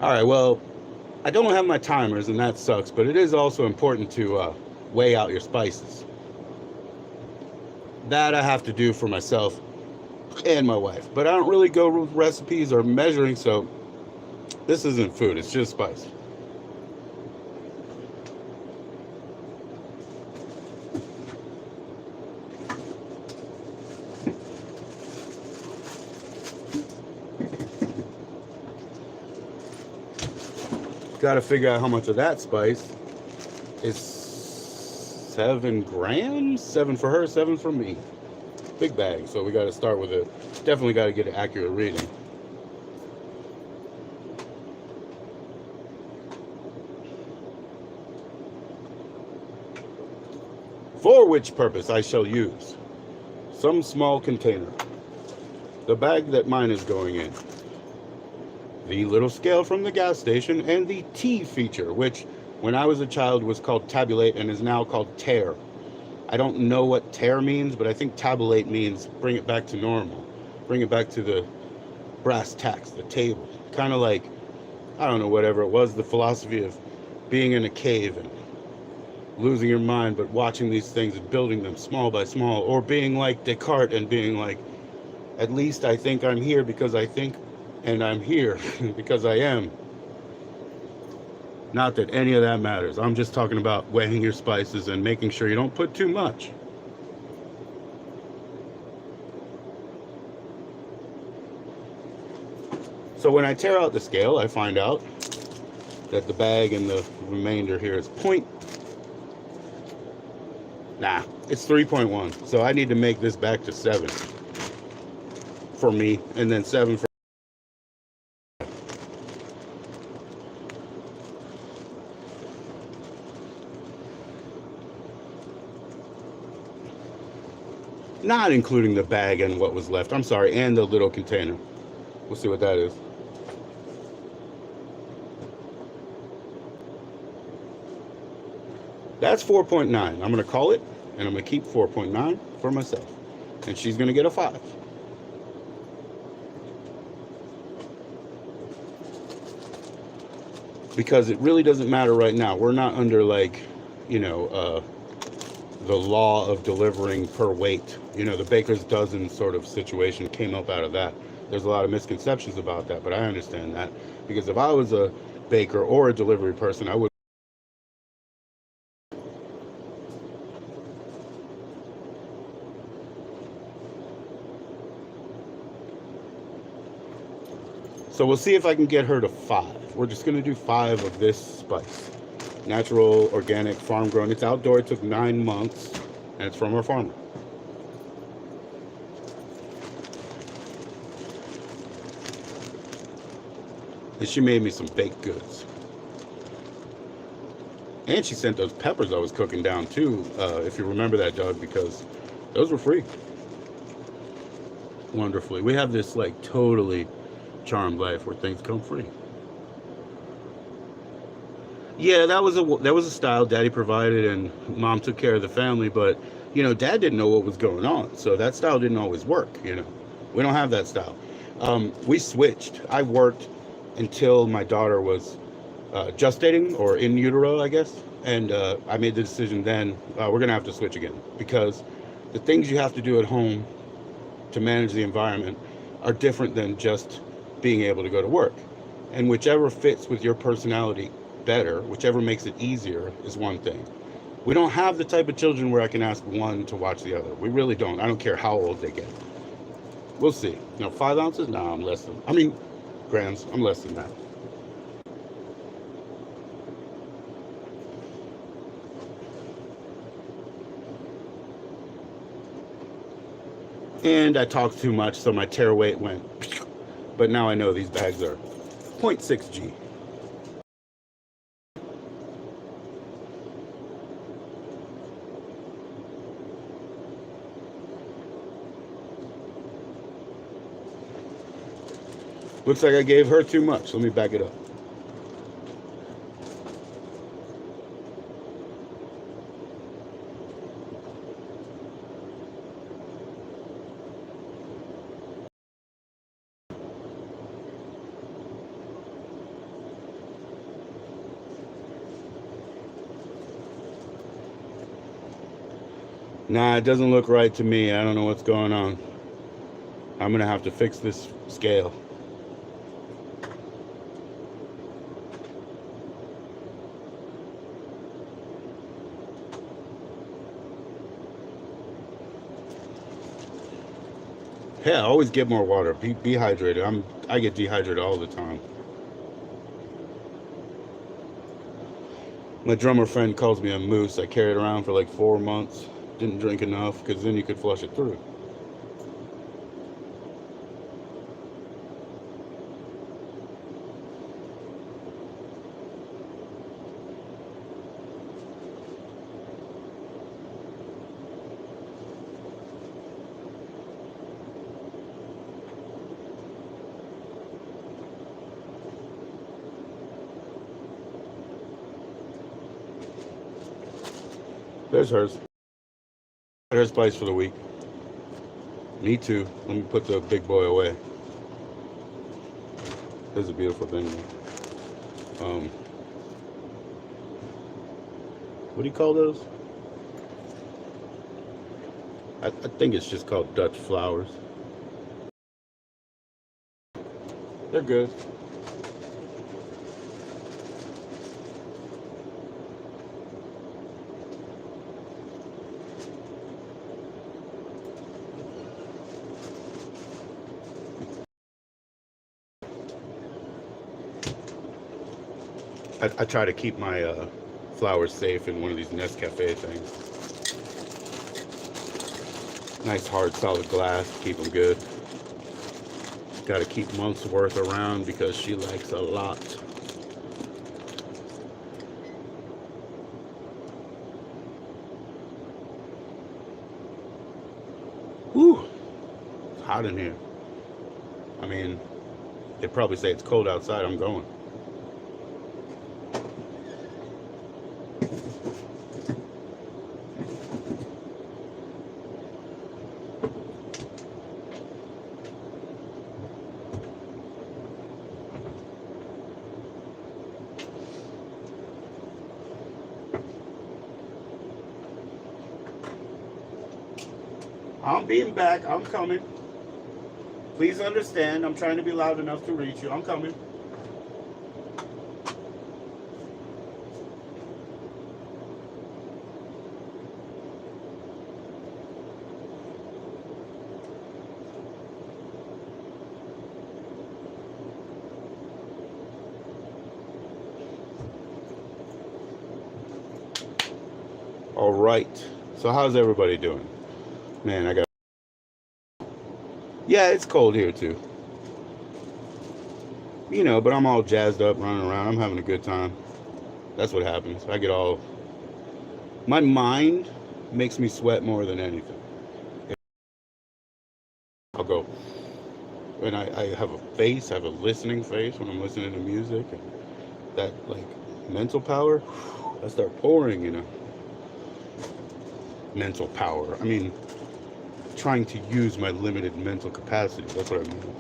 All right, well, I don't have my timers, and that sucks, but it is also important to weigh out your spices. That I have to do for myself and my wife, but I don't really go with recipes or measuring, so this isn't food, it's just spice. got to figure out how much of that spice is 7 grams. 7 for her, 7 for me. Big bag, so we got to start with it. Definitely got to get an accurate reading. For which purpose I shall use some small container, the bag that mine is going in, the little scale from the gas station, and the T feature, which when I was a child was called tabulate and is now called tare. I don't know what tare means, but I think tabulate means bring it back to normal, bring it back to the brass tacks, the table. Kind of like, I don't know, whatever it was, the philosophy of being in a cave and losing your mind, but watching these things and building them small by small, or being like Descartes and being like, at least I think I'm here because I think, and I'm here because I am. Not that any of that matters. I'm just talking about weighing your spices and making sure you don't put too much. So when I tear out the scale, I find out that the bag and the remainder here is it's 3.1. So I need to make this back to 7 for me, and then 7 for not including the bag and what was left. I'm sorry, and the little container. We'll see what that is. That's 4.9. I'm going to call it, and I'm going to keep 4.9 for myself. And she's going to get a 5. Because it really doesn't matter right now. We're not under, like, the law of delivering per weight. The baker's dozen sort of situation came up out of that. There's a lot of misconceptions about that, but I understand that. Because if I was a baker or a delivery person, I would. So we'll see if I can get her to 5. We're just going to do 5 of this spice. Natural, organic, farm grown. It's outdoor. It took 9 months, and it's from our farmer. And she made me some baked goods. And she sent those peppers I was cooking down too, if you remember that, Doug, because those were free. Wonderfully. We have this like totally charmed life where things come free. Yeah, that was a style Daddy provided and Mom took care of the family, but Dad didn't know what was going on, so that style didn't always work. We don't have that style. We switched. I worked until my daughter was gestating or in utero, I guess, and I made the decision then we're gonna have to switch again, because the things you have to do at home to manage the environment are different than just being able to go to work, and whichever fits with your personality better, whichever makes it easier, is one thing. We don't have the type of children where I can ask one to watch the other. We really don't. I don't care how old they get. We'll see. 5 ounces? No, I'm less than, grams. I'm less than that. And I talked too much, so my tare weight went. But now I know these bags are 0.6 G. Looks like I gave her too much. Let me back it up. Nah, it doesn't look right to me. I don't know what's going on. I'm gonna have to fix this scale. Yeah, always get more water. Be hydrated. I get dehydrated all the time. My drummer friend calls me a moose. I carried it around for like 4 months. Didn't drink enough because then you could flush it through. There's hers. Her spice for the week. Me too. Let me put the big boy away. This is a beautiful thing. What do you call those? I think it's just called Dutch flowers. They're good. I try to keep my flowers safe in one of these Nescafe things. Nice hard solid glass, keep them good. Got to keep months worth around because she likes a lot. Whew, it's hot in here. I mean, they probably say it's cold outside. I'm going. I'm being back. I'm coming. Please understand, I'm trying to be loud enough to reach you. I'm coming. All right. So how's everybody doing? Man, I got... Yeah, it's cold here too. You know, but I'm all jazzed up, running around. I'm having a good time. That's what happens. I get all... My mind makes me sweat more than anything. I'll go... And I have a face, I have a listening face when I'm listening to music. And that, like, mental power, I start pouring, you know. Mental power. I mean, trying to use my limited mental capacity. That's what I mean.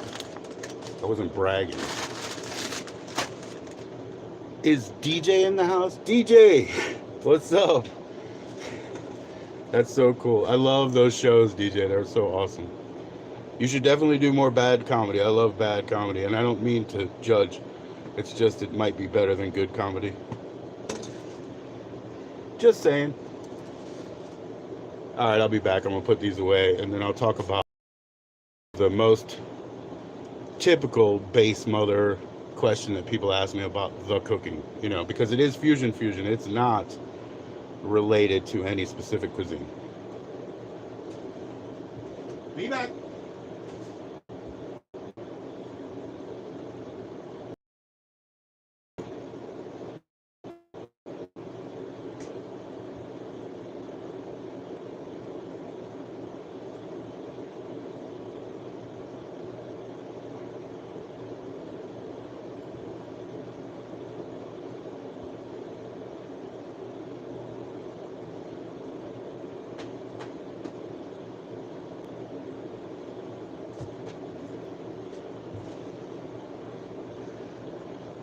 I wasn't bragging. Is DJ in the house? DJ! What's up? That's so cool. I love those shows, DJ. They're so awesome. You should definitely do more bad comedy. I love bad comedy, and I don't mean to judge. It's just it might be better than good comedy. Just saying. All right, I'll be back. I'm going to put these away, and then I'll talk about the most typical base mother question that people ask me about the cooking, you know, because it is fusion. It's not related to any specific cuisine. Be back.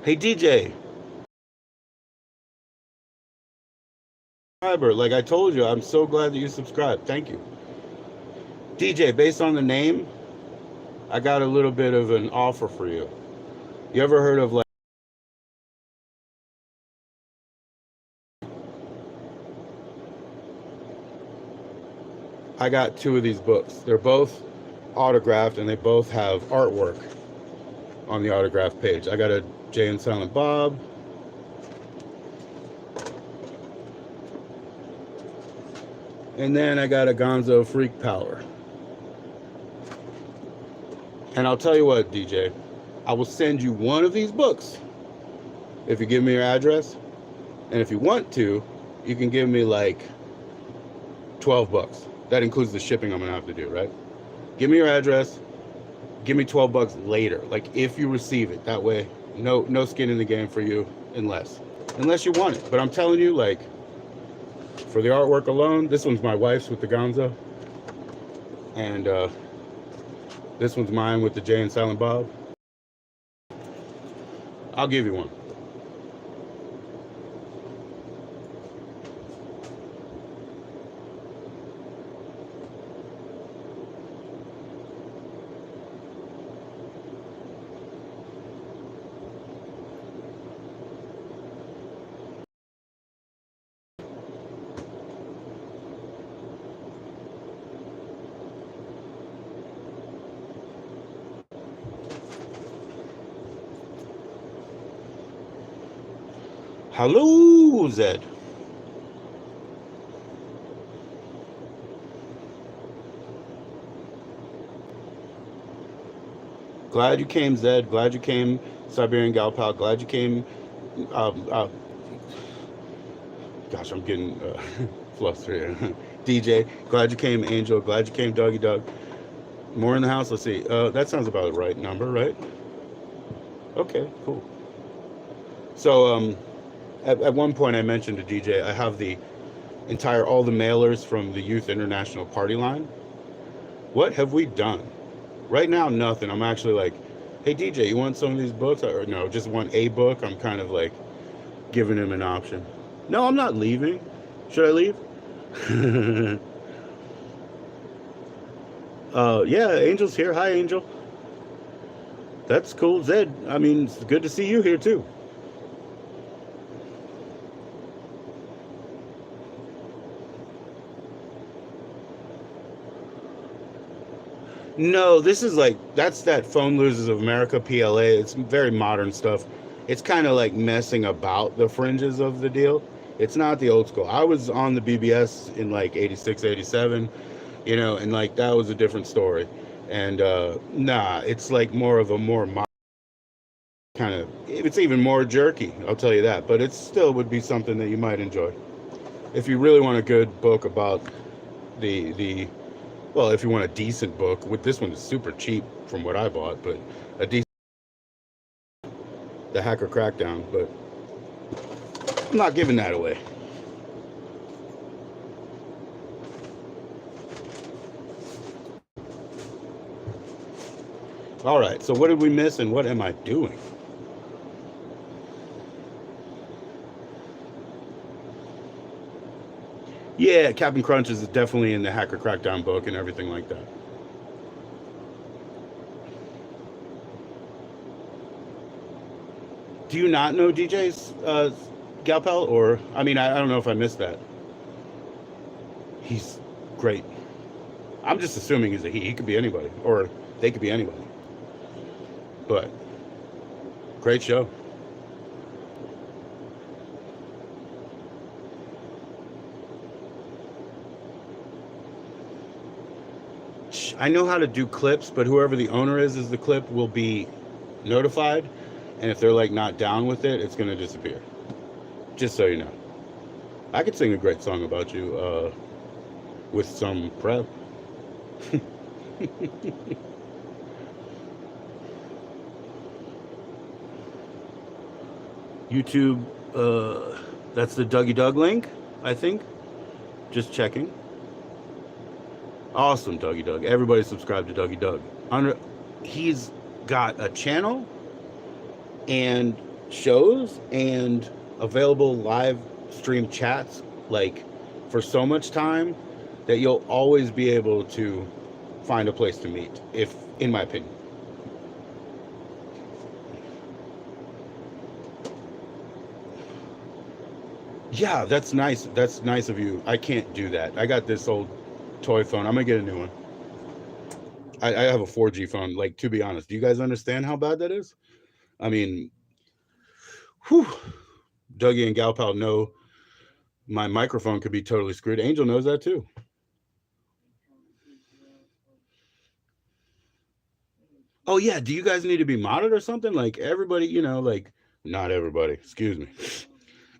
Hey, DJ. Like I told you, I'm so glad that you subscribed. Thank you. DJ, based on the name, I got a little bit of an offer for you. You ever heard of, like, I got 2 of these books. They're both autographed and they both have artwork on the autograph page. I got a Jay and Silent Bob. And then I got a Gonzo Freak Power. And I'll tell you what, DJ, I will send you one of these books if you give me your address. And if you want to, you can give me like $12. That includes the shipping I'm gonna have to do, right? Give me your address. Give me $12 later, like if you receive it. That way, no skin in the game for you, unless you want it. But I'm telling you, like, for the artwork alone, this one's my wife's with the Gonzo, and this one's mine with the Jay and Silent Bob. I'll give you one. Hello, Zed. Glad you came, Zed. Glad you came, Siberian Gal Pal. Glad you came. Gosh, I'm getting flustered here. DJ, glad you came, Angel. Glad you came, Doggy Dog. More in the house. Let's see. That sounds about the right number, right? Okay, cool. So, at one point I mentioned to DJ, I have all the mailers from the Youth International Party line. What have we done? Right now, nothing. I'm actually like, hey DJ, you want some of these books? Or no, just want a book. I'm kind of like giving him an option. No, I'm not leaving. Should I leave? Yeah, Angel's here. Hi, Angel. That's cool. Zed, I mean, it's good to see you here too. No, this is like, that's that Phone Losers of America, PLA. It's very modern stuff. It's kind of like messing about the fringes of the deal. It's not the old school. I was on the BBS in like 86, 87, and like that was a different story. And nah, it's like more of a more kind of, it's even more jerky, I'll tell you that. But it still would be something that you might enjoy. If you really want a good book about well, if you want a decent book, with this one is super cheap from what I bought, but a decent, the Hacker Crackdown, but I'm not giving that away. All right, so what did we miss and what am I doing? Yeah, Captain Crunch is definitely in the Hacker Crackdown book and everything like that. Do you not know DJ's Galpel? Or, I mean, I don't know if I missed that. He's great. I'm just assuming he's a he. He could be anybody, or they could be anybody. But, great show. I know how to do clips, but whoever the owner is the clip will be notified. And if they're like not down with it, it's going to disappear. Just so you know. I could sing a great song about you with some prep. YouTube, that's the Dougie Doug link, I think. Just checking. Awesome, Dougie Doug. Everybody subscribe to Dougie Doug. He's got a channel and shows and available live stream chats like for so much time that you'll always be able to find a place to meet, if in my opinion. Yeah, that's nice. That's nice of you. I can't do that. I got this old toy phone. I'm gonna get a new one. I have a 4G phone. Like, to be honest, do you guys understand how bad that is? I mean, whew. Dougie and Galpal know my microphone could be totally screwed. Angel knows that too. Oh yeah, do you guys need to be modded or something? Like everybody, like not everybody. Excuse me.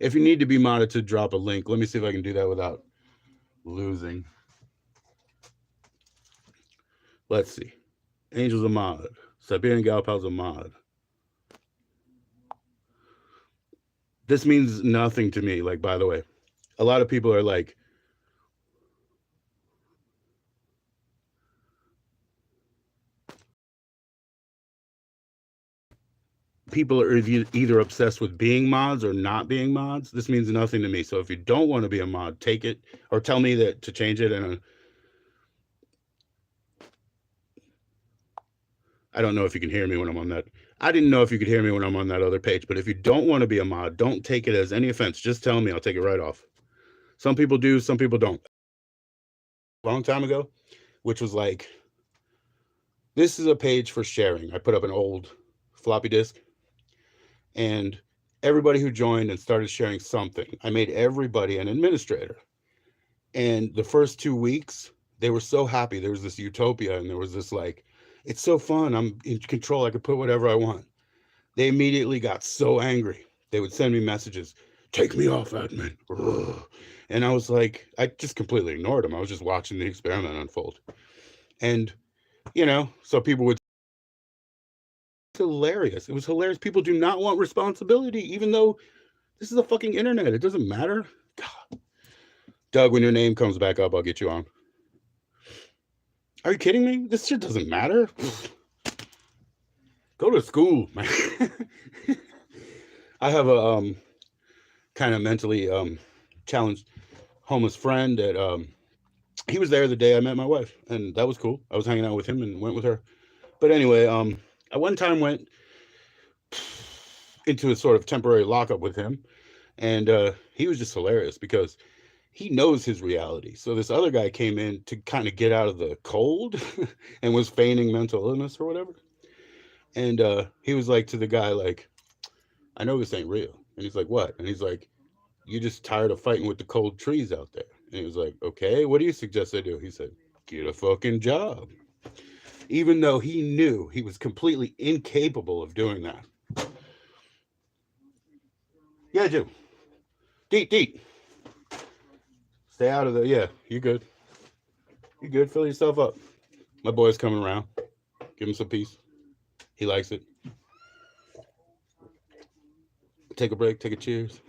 If you need to be modded to drop a link, let me see if I can do that without losing. Let's see. Angel's a mod. Siberian Galpal's a mod. This means nothing to me. Like, by the way, a lot of people are like, people are either obsessed with being mods or not being mods. This means nothing to me. So if you don't want to be a mod, take it or tell me that to change it. And I don't know if you can hear me when I'm on that. I didn't know if you could hear me when I'm on that other page. But if you don't want to be a mod, don't take it as any offense. Just tell me. I'll take it right off. Some people do. Some people don't. A long time ago, which was like, this is a page for sharing. I put up an old floppy disk. And everybody who joined and started sharing something, I made everybody an administrator. And the first 2 weeks, they were so happy. There was this utopia and there was this like, it's so fun. I'm in control. I could put whatever I want. They immediately got so angry. They would send me messages, take me off, admin. And I was like, I just completely ignored them. I was just watching the experiment unfold. And, so people would, hilarious. It was hilarious. People do not want responsibility, even though this is the fucking internet. It doesn't matter. God. Doug, when your name comes back up, I'll get you on. Are you kidding me? This shit doesn't matter. Go to school, man. I have a kind of mentally challenged homeless friend that he was there the day I met my wife, and that was cool. I was hanging out with him and went with her. But anyway, I one time went into a sort of temporary lockup with him, and he was just hilarious because he knows his reality. So this other guy came in to kind of get out of the cold and was feigning mental illness or whatever. And he was like to the guy, like, I know this ain't real. And he's like, what? And he's like, you just tired of fighting with the cold trees out there. And he was like, okay, what do you suggest I do? He said, get a fucking job. Even though he knew he was completely incapable of doing that. Yeah, Jim. Deet. Stay out of there. Yeah, you good. You good. Fill yourself up. My boy's coming around. Give him some peace. He likes it. Take a break. Take a cheers.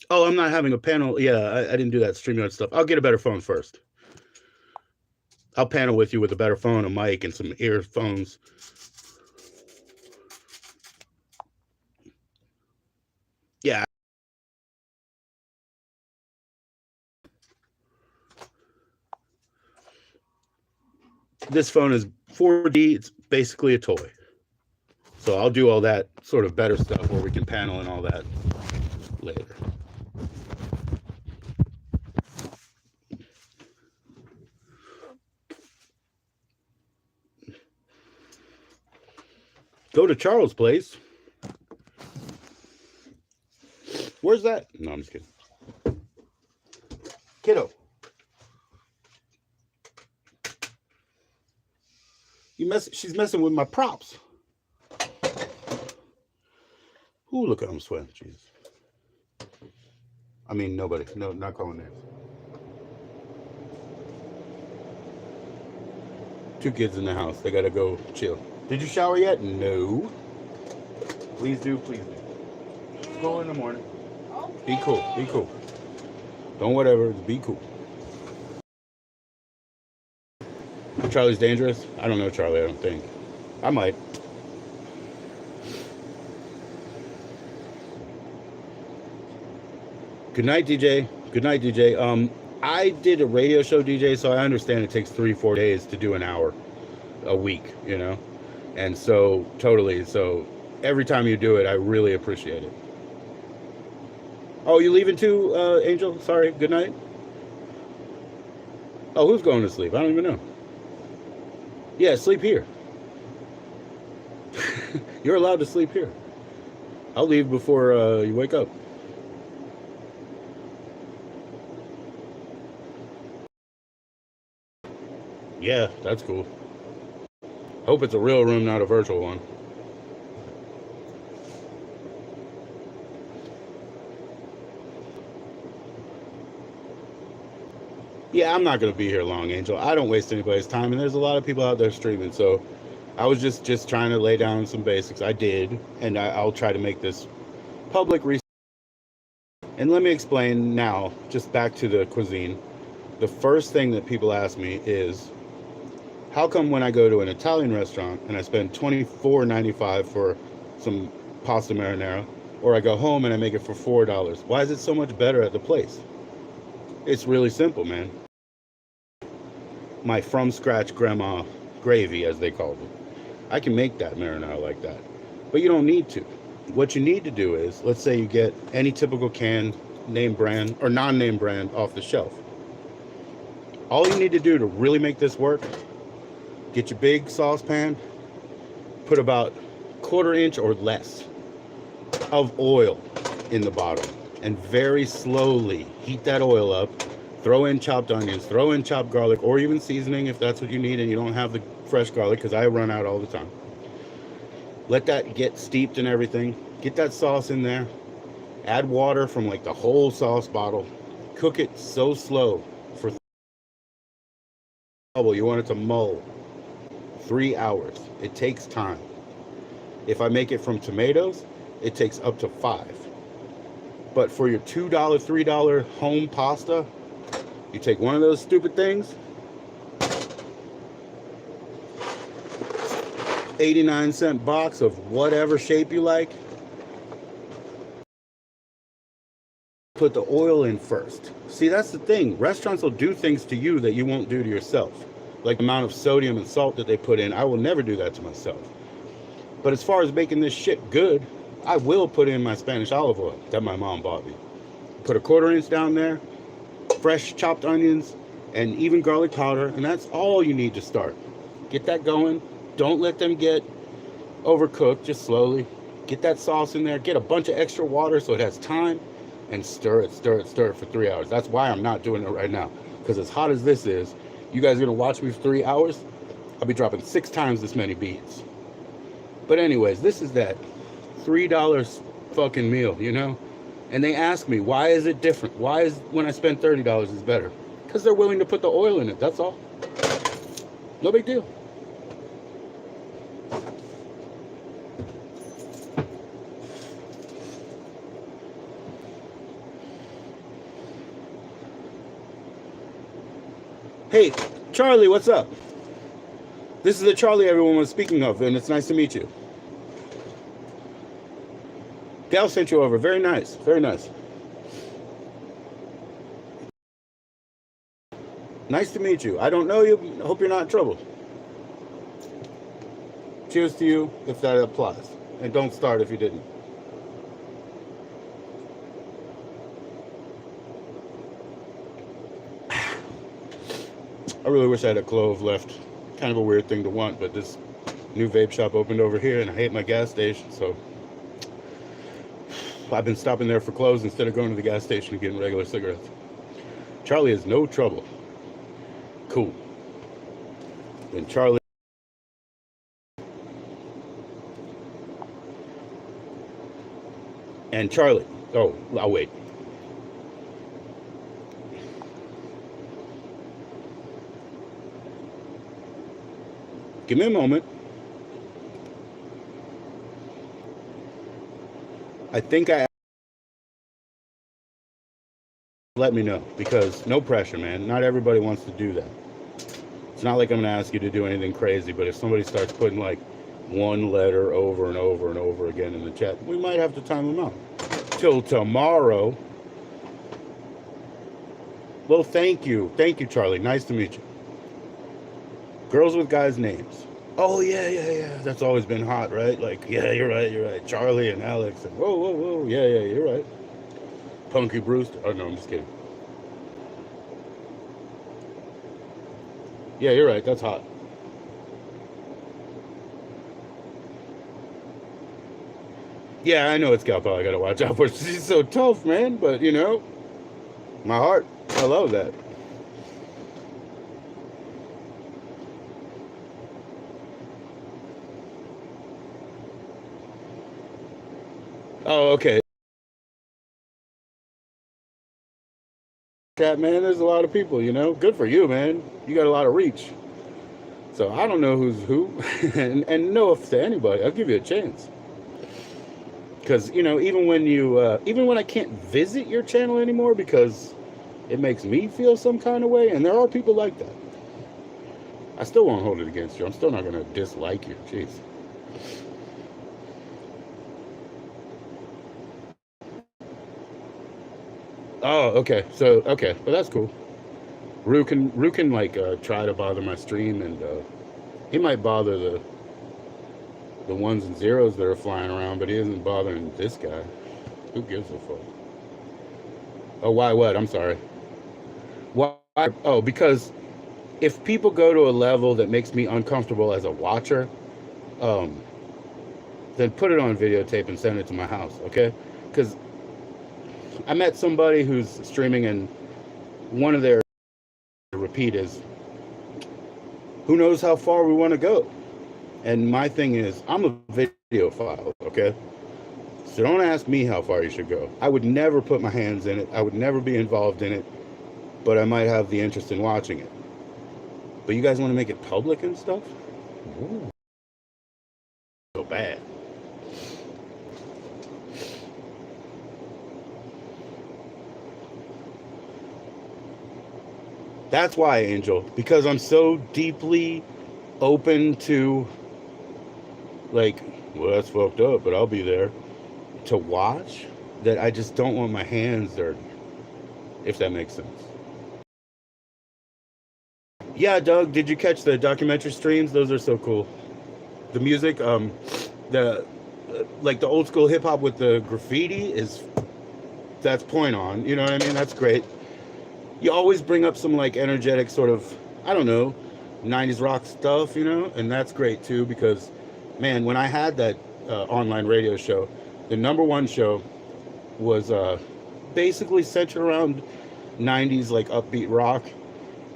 Oh, I'm not having a panel. Yeah, I didn't do that StreamYard stuff. I'll get a better phone first. I'll panel with you with a better phone, a mic, and some earphones. Yeah. This phone is 4D. It's basically a toy. So I'll do all that sort of better stuff where we can panel and all that later. Go to Charles' place. Where's that? No, I'm just kidding. Kiddo. She's messing with my props. Ooh, look at him sweating. Jesus. I mean, nobody. No, not calling names. 2 kids in the house. They gotta go chill. Did you shower yet? No. Please do, please do. Let's go in the morning. Okay. Be cool, be cool. Don't whatever, just be cool. Charlie's dangerous? I don't know Charlie, I don't think. I might. Good night, DJ. Good night, DJ. I did a radio show, DJ, so I understand it takes 3-4 days to do an hour a week, And so, totally. So, every time you do it, I really appreciate it. Oh, you leaving too, Angel? Sorry. Good night. Oh, who's going to sleep? I don't even know. Yeah, sleep here. You're allowed to sleep here. I'll leave before you wake up. Yeah, that's cool. Hope it's a real room, not a virtual one. Yeah, I'm not going to be here long, Angel. I don't waste anybody's time, and there's a lot of people out there streaming, so I was just trying to lay down some basics. I did, and I'll try to make this public. And let me explain now, just back to the cuisine. The first thing that people ask me is, how come when I go to an Italian restaurant and I spend $24.95 for some pasta marinara, or I go home and I make it for $4, why is it so much better at the place? It's really simple, man. My from scratch grandma gravy, as they called it. I can make that marinara like that, but you don't need to. What you need to do is, let's say you get any typical canned name brand or non-name brand off the shelf. All you need to do to really make this work, get your big saucepan, put about 1/4 inch or less of oil in the bottom, and very slowly heat that oil up. Throw in chopped onions, throw in chopped garlic, or even seasoning if that's what you need and you don't have the fresh garlic, because I run out all the time. Let that get steeped in everything. Get that sauce in there. Add water from like the whole sauce bottle. Cook it so slow for you want it to mull 3 hours. It takes time. If I make it from tomatoes, it takes up to 5. But for your $2, $3 home pasta, you take one of those stupid things, 89-cent box of whatever shape you like. Put the oil in first. See, that's the thing. Restaurants will do things to you that you won't do to yourself. Like the amount of sodium and salt that they put in, I will never do that to myself. But as far as making this shit good, I will put in my Spanish olive oil that my mom bought me. Put a 1/4 inch down there, fresh chopped onions, and even garlic powder, and that's all you need to start. Get that going. Don't let them get overcooked, just slowly. Get that sauce in there, get a bunch of extra water so it has time, and stir it for 3 hours. That's why I'm not doing it right now, because as hot as this is, you guys are gonna watch me for 3 hours, I'll be dropping 6 times this many beads. But anyways, this is that $3 fucking meal, you know? And they ask me, why is it different? Why is when I spend $30 is better? Because they're willing to put the oil in it, that's all. No big deal. Hey, Charlie, what's up? This is the Charlie everyone was speaking of, and it's nice to meet you. Gal sent you over. Very nice. Very nice. Nice to meet you. I don't know you. Hope you're not in trouble. Cheers to you, if that applies. And don't start if you didn't. I really wish I had a clove left. Kind of a weird thing to want, but this new vape shop opened over here, and I hate my gas station, so I've been stopping there for clothes instead of going to the gas station and getting regular cigarettes. Charlie is no trouble. Cool. And Charlie. And Charlie. Oh, I'll wait. Give me a moment. I think let me know, because no pressure, man. Not everybody wants to do that. It's not like I'm gonna ask you to do anything crazy, but if somebody starts putting like one letter over and over and over again in the chat, we might have to time them out. Till tomorrow. Well, thank you. Thank you, Charlie. Nice to meet you. Girls with guys' names. Oh, yeah. That's always been hot, right? Like, yeah, you're right. Charlie and Alex. And whoa. Yeah, you're right. Punky Brewster. Oh, no, I'm just kidding. Yeah, you're right. That's hot. Yeah, I know it's Gal Pal I gotta watch out for. She's so tough, man. But, you know, my heart, I love that. Oh, okay. Cat man, there's a lot of people, you know. Good for you, man. You got a lot of reach. So I don't know who's who, and no offense to anybody, I'll give you a chance. Because you know, even when I can't visit your channel anymore because it makes me feel some kind of way, and there are people like that, I still won't hold it against you. I'm still not gonna dislike you. Jeez. Oh, okay. So okay, well that's cool. Rue can like try to bother my stream, and he might bother the ones and zeros that are flying around, but he isn't bothering this guy. Who gives a fuck? Oh, why what? I'm sorry. Why? Oh, because if people go to a level that makes me uncomfortable as a watcher, um, then put it on videotape and send it to my house, okay? Because I met somebody who's streaming, and one of their repeat is, who knows how far we want to go? And my thing is, I'm a videophile, okay? So don't ask me how far you should go. I would never put my hands in it. I would never be involved in it, but I might have the interest in watching it. But you guys want to make it public and stuff? Ooh, so bad. That's why, Angel, because I'm so deeply open to, like, well, that's fucked up, but I'll be there to watch, that I just don't want my hands dirty, if that makes sense. Yeah, Doug, did you catch the documentary streams? Those are so cool. The music, the like the old school hip hop with the graffiti that's point on. You know what I mean? That's great. You always bring up some like energetic sort of, I don't know, 90s rock stuff, you know, and that's great too, because man, when I had that online radio show, the number one show was basically centered around 90s like upbeat rock,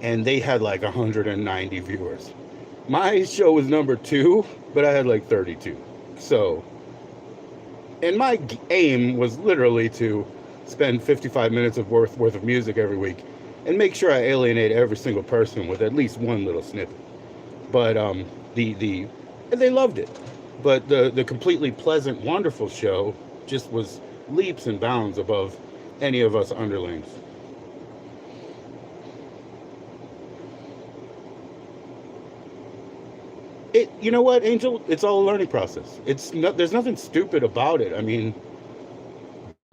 and they had like 190 viewers. My show was number two, but I had like 32. So, and my aim was literally to spend 55 minutes of worth of music every week and make sure I alienate every single person with at least one little snippet. But and they loved it. But the completely pleasant, wonderful show just was leaps and bounds above any of us underlings. You know what, Angel? It's all a learning process. There's nothing stupid about it. I mean,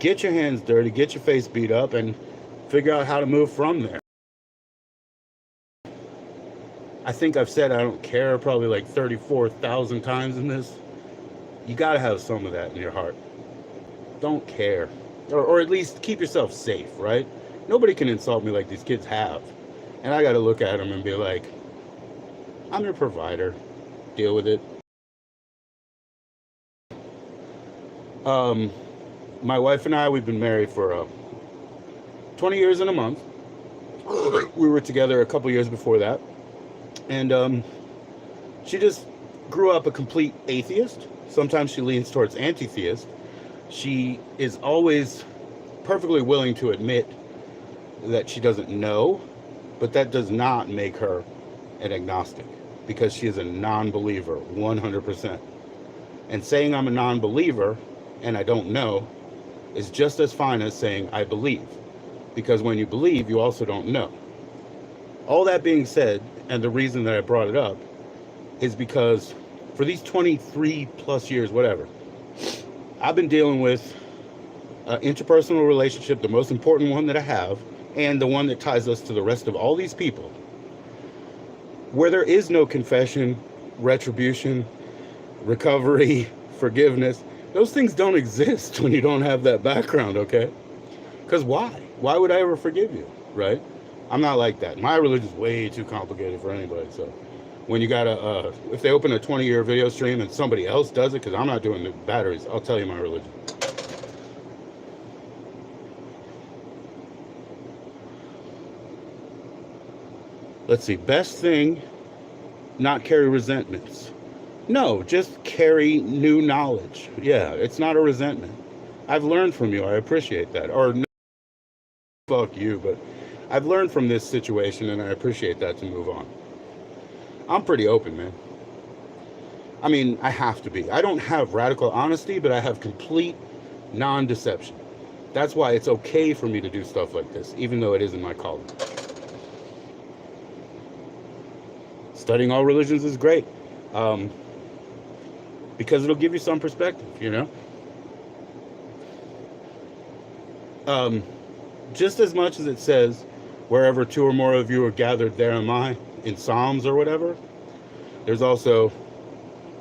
get your hands dirty, get your face beat up, and figure out how to move from there. I think I've said I don't care probably like 34,000 times in this. You gotta have some of that in your heart. Don't care. Or at least keep yourself safe, right? Nobody can insult me like these kids have. And I gotta look at them and be like, I'm your provider. Deal with it. My wife and I, we've been married for 20 years and a month. We were together a couple years before that. And she just grew up a complete atheist. Sometimes she leans towards anti-theist. She is always perfectly willing to admit that she doesn't know, but that does not make her an agnostic, because she is a non-believer 100%. And saying I'm a non-believer and I don't know is just as fine as saying I believe, because when you believe, you also don't know. All that being said, and the reason that I brought it up is because for these 23 plus years, whatever, I've been dealing with an interpersonal relationship, the most important one that I have, and the one that ties us to the rest of all these people, where there is no confession, retribution, recovery, forgiveness. Those things don't exist when you don't have that background, okay? Because why? Why would I ever forgive you, right? I'm not like that. My religion's way too complicated for anybody. So when you gotta, if they open a 20-year video stream and somebody else does it, because I'm not doing the batteries, I'll tell you my religion. Let's see, best thing, not carry resentments. No, just carry new knowledge. Yeah, it's not a resentment. I've learned from you. I appreciate that. Or no, fuck you, but I've learned from this situation and I appreciate that to move on. I'm pretty open, man. I mean, I have to be. I don't have radical honesty, but I have complete non-deception. That's why it's okay for me to do stuff like this, even though it isn't my calling. Studying all religions is great, because it'll give you some perspective, you know? Just as much as it says, wherever two or more of you are gathered, there am I, in Psalms or whatever, there's also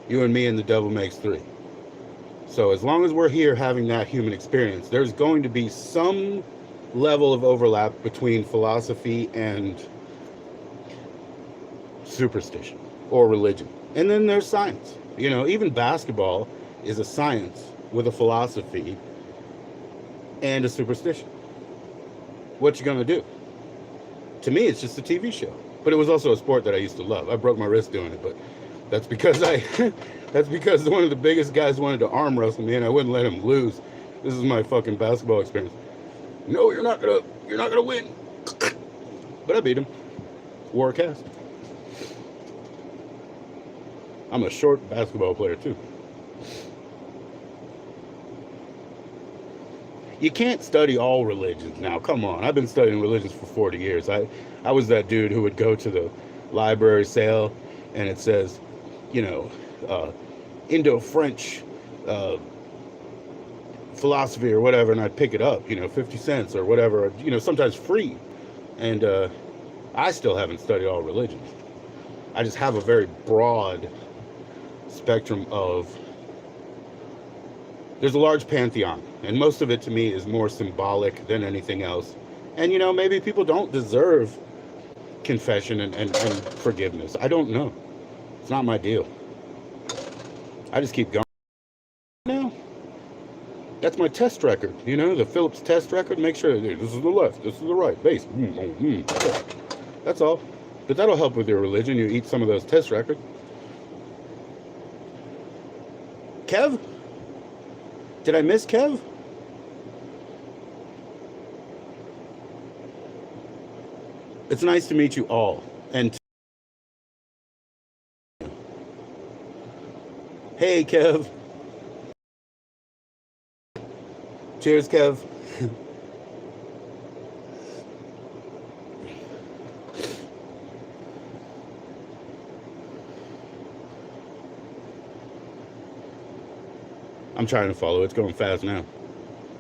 you and me and the devil makes three. So as long as we're here having that human experience, there's going to be some level of overlap between philosophy and superstition or religion. And then there's science. You know, even basketball is a science with a philosophy and a superstition. What you gonna do? To me, it's just a TV show. But it was also a sport that I used to love. I broke my wrist doing it, but that's because that's because one of the biggest guys wanted to arm wrestle me and I wouldn't let him lose. This is my fucking basketball experience. No, you're not gonna win. But I beat him. Wore a cast. I'm a short basketball player too. You can't study all religions now. Come on. I've been studying religions for 40 years. I was that dude who would go to the library sale and it says, you know, Indo-French philosophy or whatever, and I'd pick it up, you know, 50 cents or whatever, you know, sometimes free. And I still haven't studied all religions. I just have a very broad spectrum of, there's a large pantheon, and most of it to me is more symbolic than anything else. And, you know, maybe people don't deserve confession and forgiveness. I don't know. It's not my deal. I just keep going. Now, that's my test record, you know, the Phillips test record. Make sure this is the left, this is the right, base. That's all. But that'll help with your religion. You eat some of those test records. Kev? Did I miss Kev? It's nice to meet you all. And hey, Kev. Cheers, Kev. I'm trying to follow. It's going fast now.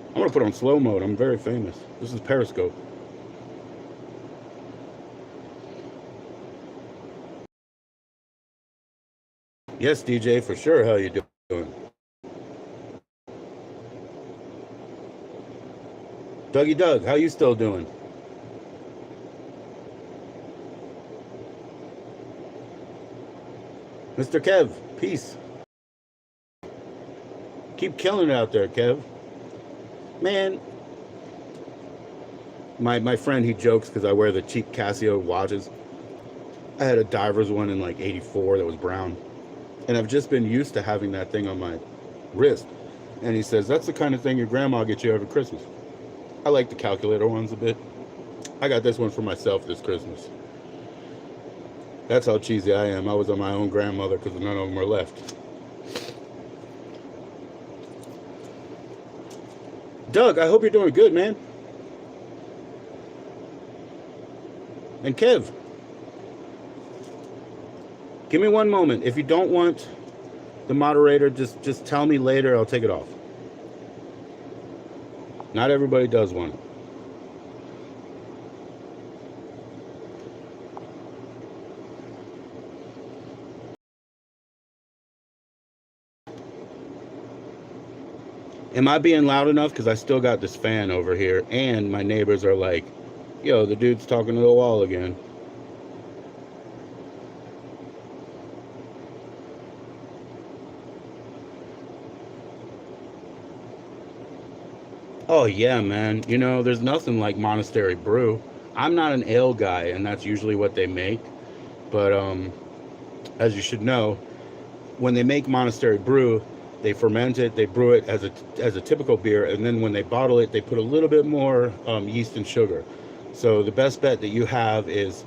I'm going to put on slow mode. I'm very famous. This is Periscope. Yes, DJ, for sure. How you doing? Dougie Doug, how you still doing? Mr. Kev, peace. Keep killing it out there, Kev. Man, my friend, he jokes because I wear the cheap Casio watches. I had a diver's one in like 84 that was brown. And I've just been used to having that thing on my wrist. And he says, that's the kind of thing your grandma gets you every Christmas. I like the calculator ones a bit. I got this one for myself this Christmas. That's how cheesy I am. I was on my own grandmother because none of them are left. Doug, I hope you're doing good, man. And Kev, give me one moment. If you don't want the moderator, just tell me later. I'll take it off. Not everybody does want it. Am I being loud enough? Because I still got this fan over here, and my neighbors are like, yo, the dude's talking to the wall again. Oh, yeah, man. You know, there's nothing like Monastery Brew. I'm not an ale guy, and that's usually what they make. But as you should know, when they make Monastery Brew, They ferment it, they brew it as a typical beer, and then when they bottle it, they put a little bit more yeast and sugar. So the best bet that you have is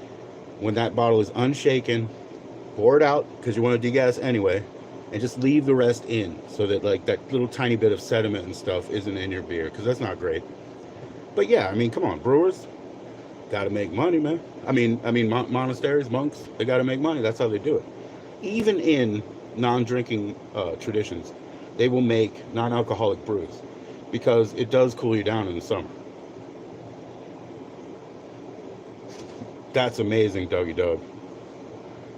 when that bottle is unshaken, pour it out because you want to degas anyway, and just leave the rest in so that like that little tiny bit of sediment and stuff isn't in your beer, because that's not great. But yeah, I mean, come on, brewers got to make money, man. Monasteries, monks, they got to make money. That's how they do it. Even in non-drinking traditions, they will make non-alcoholic brews because it does cool you down in the summer. That's amazing, Dougie Doug.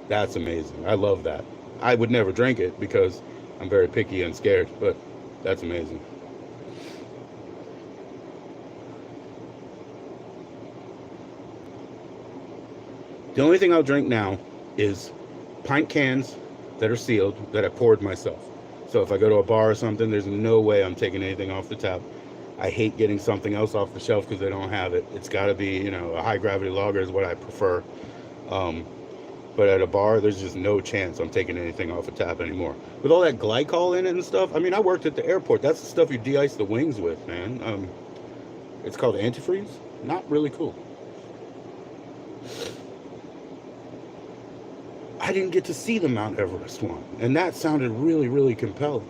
That's amazing. I love that. I would never drink it because I'm very picky and scared, but that's amazing. The only thing I'll drink now is pint cans that are sealed that I poured myself. So if I go to a bar or something, there's no way I'm taking anything off the tap. I hate getting something else off the shelf because they don't have it. It's got to be, you know, a high gravity lager is what I prefer. But at a bar, there's just no chance I'm taking anything off a tap anymore. With all that glycol in it and stuff, I mean, I worked at the airport. That's the stuff you de-ice the wings with, man. It's called antifreeze. Not really cool. I didn't get to see the Mount Everest one, and that sounded really, really compelling.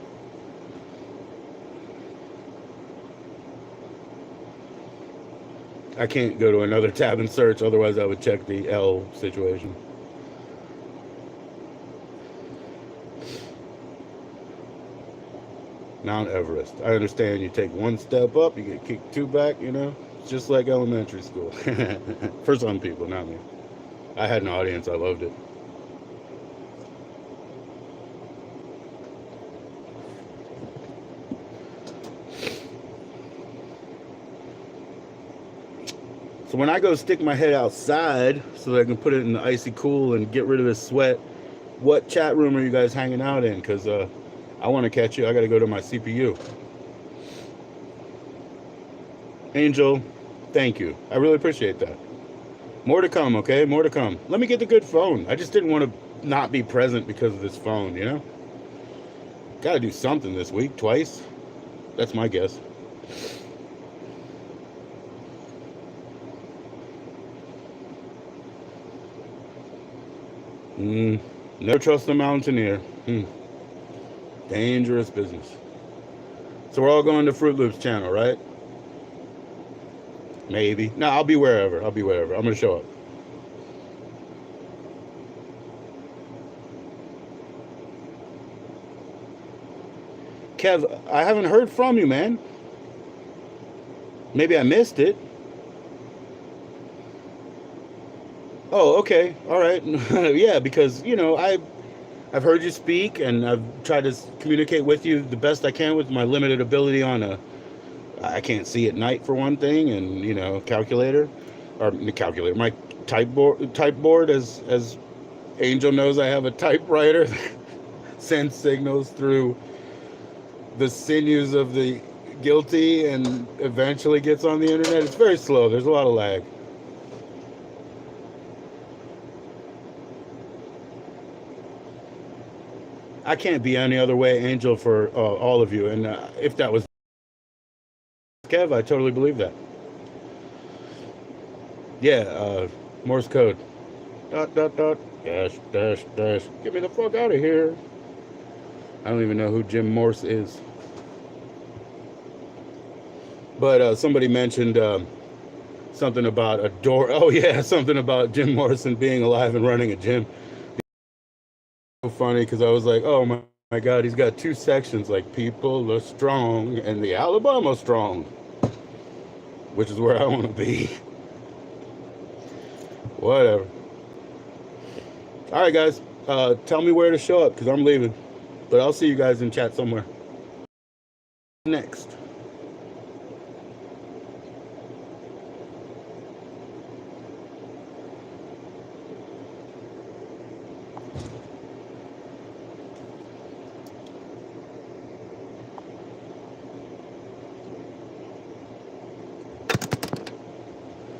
I can't go to another tab and search, otherwise I would check the L situation. Mount Everest. I understand you take one step up, you get kicked two back, you know? It's just like elementary school. For some people, not me. I had an audience, I loved it. So when I go stick my head outside so that I can put it in the icy cool and get rid of this sweat, what chat room are you guys hanging out in? Because I want to catch you. I got to go to my CPU. Angel, thank you. I really appreciate that. More to come, okay? More to come. Let me get the good phone. I just didn't want to not be present because of this phone, you know? Got to do something this week, twice. That's my guess. Never trust a mountaineer. Dangerous business. So we're all going to Fruit Loops channel, right? Maybe. No, I'll be wherever. I'm going to show up. Kev, I haven't heard from you, man. Maybe I missed it. Oh, okay. All right. Yeah, because, you know, I've heard you speak, and I've tried to communicate with you the best I can with my limited ability on I can't see at night for one thing, and, you know, my type board, as Angel knows, I have a typewriter that sends signals through the sinews of the guilty and eventually gets on the internet. It's very slow. There's a lot of lag. I can't be any other way, Angel, for all of you. And if that was Kev, I totally believe that. Yeah, Morse code. ... dash. Get me the fuck out of here. I don't even know who Jim Morse is. But somebody mentioned something about a door. Oh, yeah, something about Jim Morrison being alive and running a gym. So funny, because I was like, oh my God, he's got two sections, like People Are Strong and the Alabama Strong, which is where I want to be. Whatever. All right, guys, tell me where to show up because I'm leaving, but I'll see you guys in chat somewhere. Next.